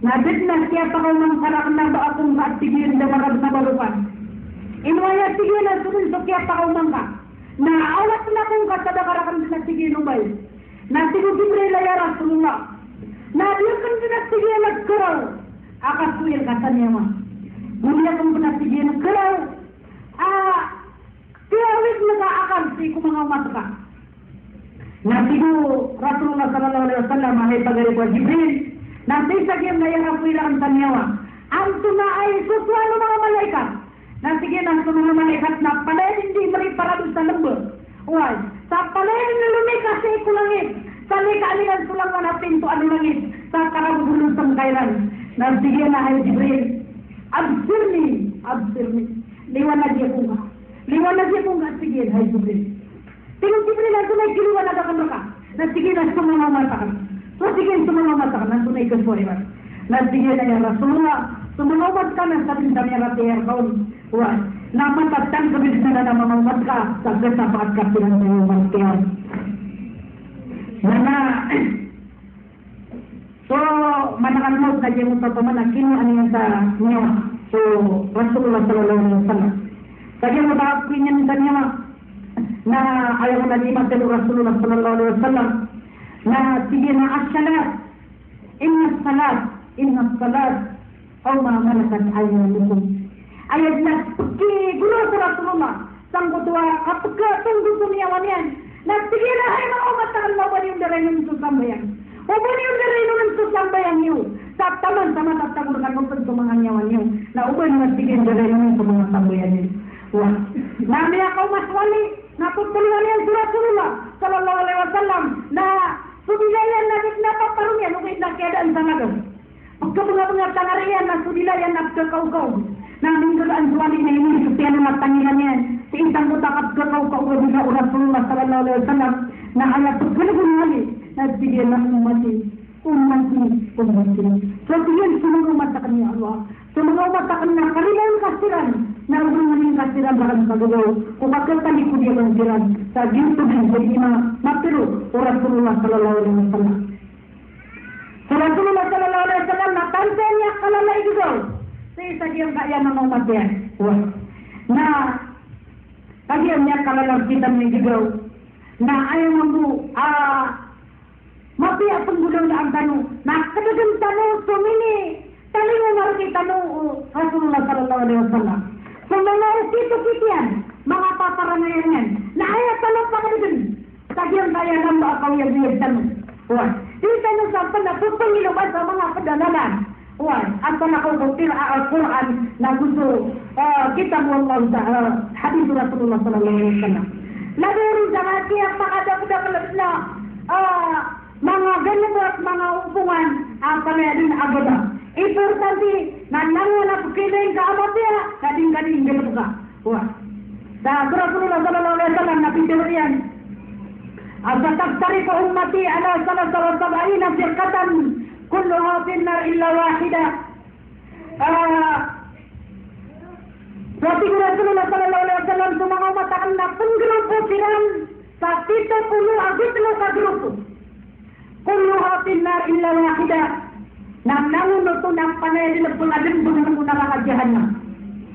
na dit na siya pa kaumang karak na ba akong matigil na marag na balupan. Inwaya tigil na sunod sa siya pa kaumang ka na aawat na kong kasada karakan na tigil umay. Na tigo Jibril ay Rasulullah na diyakan na tigil na karaw akasuyil kasan niya ma. Ngunit kung natigil na karaw tiawit nag-aakal si kumanga umat ka. Nasigo Rasulullah sallallahu alaihi wasallam ay pagariwa Jibril nanti sagyam na yung apuilaan sa niyawa ang tunaay susuan ng mga malaikat nasige ng mga malaikat na palayan hindi mariparado sa lambur sa palayan na lumikas sa ikulangit sa lika-aligan sulang na pinto alulangit sa karabulong sa kailan nasige na ay Jibril absirni liwanag niya kung sige ay Jibril tingin Jibril na tunay kiliwanag ang maka na sige na sumamamatakan so sige sumamamatakan na tunay ka forever na sige na yung Rasulullah sumamamad ka na sabi sa niya rati erkaon na matatang sabi na na mamamad ka sa kasapaat ka silang mamamad kaya na so manakan mo sa diyan mo pa pamanakin ano yan sa niya so Rasulullah sallallahu alaihi wasallam Tadi yang bertahap ingin misalnya mah. Nah, ayat Nabi Muhammad Rasulullah sallallahu alaihi wasallam. Nah, tiga na as-salat. Inna salat. Aw ma malakat aymanukum. Ayat na pergi guru Rasulullah. Sang ketua kapka tunggu suniawanian. Nah, tiga na ay mga umatakan mawani yung daray ng susambayan. Mawani yung daray ng susambayan niyo. Sa taman sama tatagurkan mo sa mga nyawan niyo. Na uban na tiga yung daray ng mga sambayan niyo. Wah, nami ako mas wali. Naputuluan yan si Rasulullah sallallahu alaihi wasallam na sudilayan na napaparuyan ukit na keadaan sa nagaw. Pagkabunga-bunga tangarian na sudilayan na kakaw-kaw. Na minggulaan suwali na ini setiap na tangilan yan. Si intang kutakap kakaw-kaw bisa Rasulullah sallallahu alaihi wasallam na ayat pagkabungali na bigyan ng umati. So diyan semua umat sa kanya Allah. Semua umat sa kanya kalilan kasiran. Na ulang kasiran dalam kagagaw. Kung bakit tali ko dia kasiran. Sa ginto din sa ima matiru Rasulullah sallallahu alaihi wasallam. So Rasulullah sallallahu alaihi wasallam na tantan niya kalalay gigaw. Sa isa diyang kaya ng umat yan. Na kaya niya kalalay kita ng gigaw. Na ayaw mambu mapiya penggulong na ang tanong. Nakadagam tanong sumini. Talingo marami tanong Rasulullah sallallahu alaihi wasallam. So mga ukito-kitian, mga paparanayan yan. Na ayat tanong pa ka din. Tagyang kaya lang ba ako yung biyag tanong. Yung tanong sa panapupang iluman sa mga padanalan. At panakaukutin Al-Quran na gusto kita mo Allah hadith Rasulullah sallallahu alaihi wasallam. Labi rin sa kaya pakadagdag na mga ganito at mga upungan ang panayadin agada. Importante na nangunak kiling kaamatiya kading-kading ganito ka. Sa Rasulullah sallallahu alaihi wasallam na pintiwariyan. Asatagtari ko ummati ala salasalasabaina firqatan kulluha finnar illa wahida. Berarti Rasulullah sallallahu alaihi wasallam mga matakan na penggrupo silang sa 70 agutlo ka grupo. Kulluha finnar illa wahida. Nang nangunuto ng panay nila pengadin bunga muna nakadyahan na.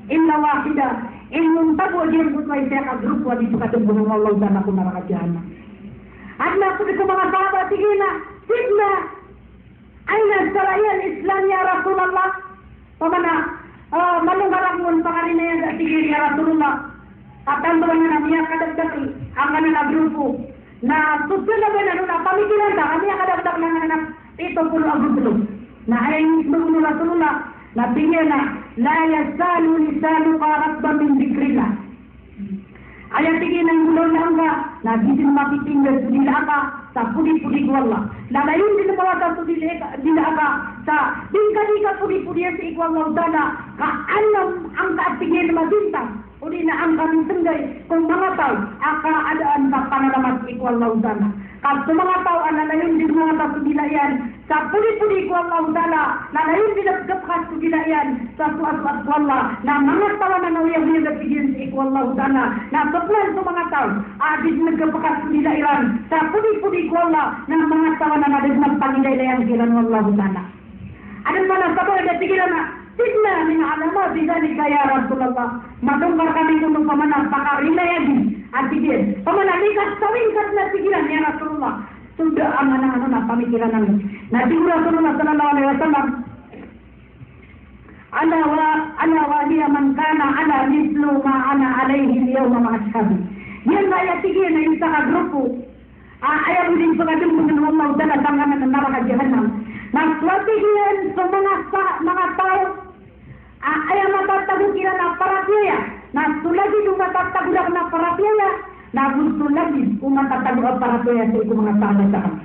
Illa wahida. Inyong tabo diyan kung may siya ka grupo at ito katong bunga Allah na ako nakadyahan na. At nakulit ko mga sahabat, sige na, signa, ay nagsarayan Islam ya Rasulullah. Pamana, malunggarang mo ang pangarin na yan, sige ya Rasulullah. At ang mga namiya kadagdag, ang kanila grupo, na susunod na pamikilan ka, kami ang kadagdag ng anak, ito pulo ang grupo. Na ay mismo ni Rasulullah, na tingin na, la yasalu lisanu karatba min dikrillah. Ayat tingin ng gulong na angga, na gisin mapitinggal sudila ka sa pudi-pudi wala. Na ngayon din mga sa sudila ka sa dingka-dingka pudi-pudi sa ikwang dana ka anam ang kaatingin magintang. Uli na ang kaming senggay kung mga tao akaadaan sa panalamat ikwang dana. Kapag mga tao na ngayon din mga sa sudila yan sa pudi-pudi ikwang dana na ngayon din nagkapkas sudila yan sa suat-suat wala na mga tao na nawiyang nilagpigin sa ikwang dana na kaplan sa mga tao adit nagkapakas sudila yan sa pudi-pudi wala na mga tao na nadagmag pangilayang kilan wallahu ta'ala. Anong mana sabay na tigilan na signa min alama bidalika ya Rasulullah. Madungkar kami kung pamanang pakarilayagin at tigil. Pamanalikas tawingkat na tigilan ya Rasulullah. Sudah ang na pamikiran namin. Nabi Rasulullah sallallahu alaihi wasallam. Ana wa liya man kana ala mislu ma ana alaihi yawma ma ashabi. Yan kaya tigil na yung sa grupo. Ayaw mo din pagkadun mo ng Allah dala tangan ng neraka jahanam. Nagsuatigilan sa mga tao. Ayaw matatagukiran na parapiyaya. Nasulagi kung matatagukiran na parapiyaya. Nagusto lagi kung matatagukiran parapiyaya sa ikong mga tao sa kami.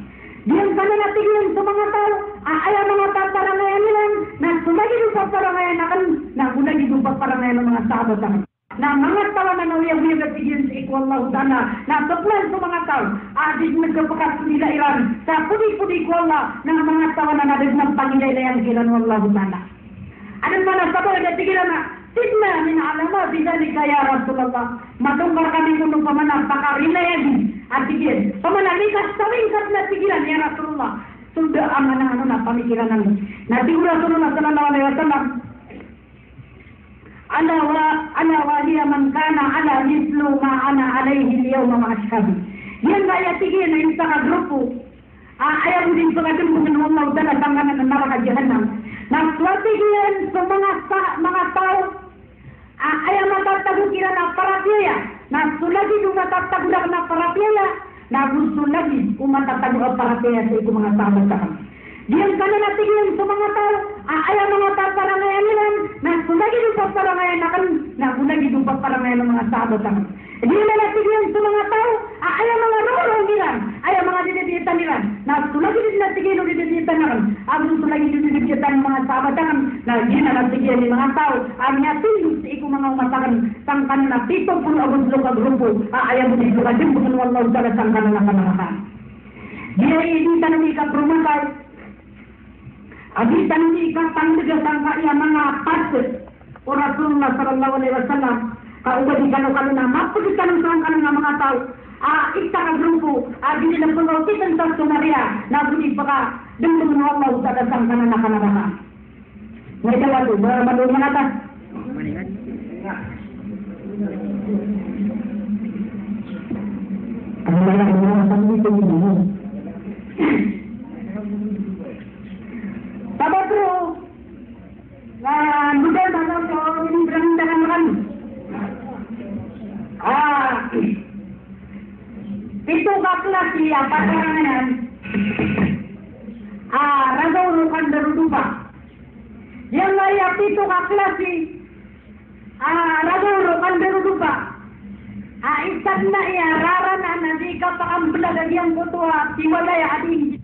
Diyan kami natigilan sa mga tao. Ayaw mga paparangayan nilang. Nasulagi kung paparangayan na kami. Nagulagi kung paparangayan ng mga tao sa kami. Na mga tao na nawiyang-wiyang natigyan sa ikwallahu ta'ala na tuklan sa mga tao adit nagkapakas nila ilan sa pudi-pudi ikwallah na mga tao na nadagmang pangilayang kilan wallahu ta'ala. Anong mana sabay na tigilan na signa min alama bidalika ya Rasulullah. Madungkar kami kung pamanang pakarilayagin at tigil. Pamanalikas tawingkat na tigilan ya Rasulullah. Sudah ang na pamikiran namin. Nabi Rasulullah sallallahu alaihi wasallam. ana wa hiya man kana ala mislu ma ana alayhi al-yawma ma ashabi. Yan gaya tigil na isa ka grupo. Ayaw din sa kadang ng Allah dala tanganan ng neraka jahanam. Nagsuwatigyan sa mga tao. Ayaw matatago kila na parapiyaya. Nagsulagi kung matatago na parapiyaya. Nagusto lagi kung matatago ang parapiyaya sa ikong mga sahabat sa kami. Diyan ka na natigyan sa mga tao. Ayaw mga paparangayan nila. Nagsulagi doon paparangayan na kami. Nagsulagi doon paparangayan ng mga sahabat sa kami. Diyan na natigyan sa mga tao. Ayaw mga roro nila. Ayaw mga dididita nila. Nagsulagi din natigyan ng dididita na kami. Ang sulagi din dididita ng mga sahabat sa kami. Diyan na natigyan ng mga tao. Ang yatin sa ikong mga umatakan. Sang kanina 70 aguslo ka grupo. Ayaw mo dito ka din. Bukan wallahu ta'ala sang kanina kanalakan. Diyan idita ng ikapromakay. Adi tangi ka tangga sangka ya mga pasir o Rasulullah sallallahu alaihi wasallam ka uga di kanu na mapudi kanu sangka ng mga tao ikta ka grupo adi nila pangawtitan sa Maria na budi pa dengan Allah ta'ala sangka na kanaka may dawa to maluman nata ang mga pangito mo Tabako na budal mana ko ini berandakan kan itu kelas ya pasangan ragaw kan darudupa yang layak itu kelas ragaw kan darudupa isan na ya rarana na di ka pakambla yang kutua tiwala ya ading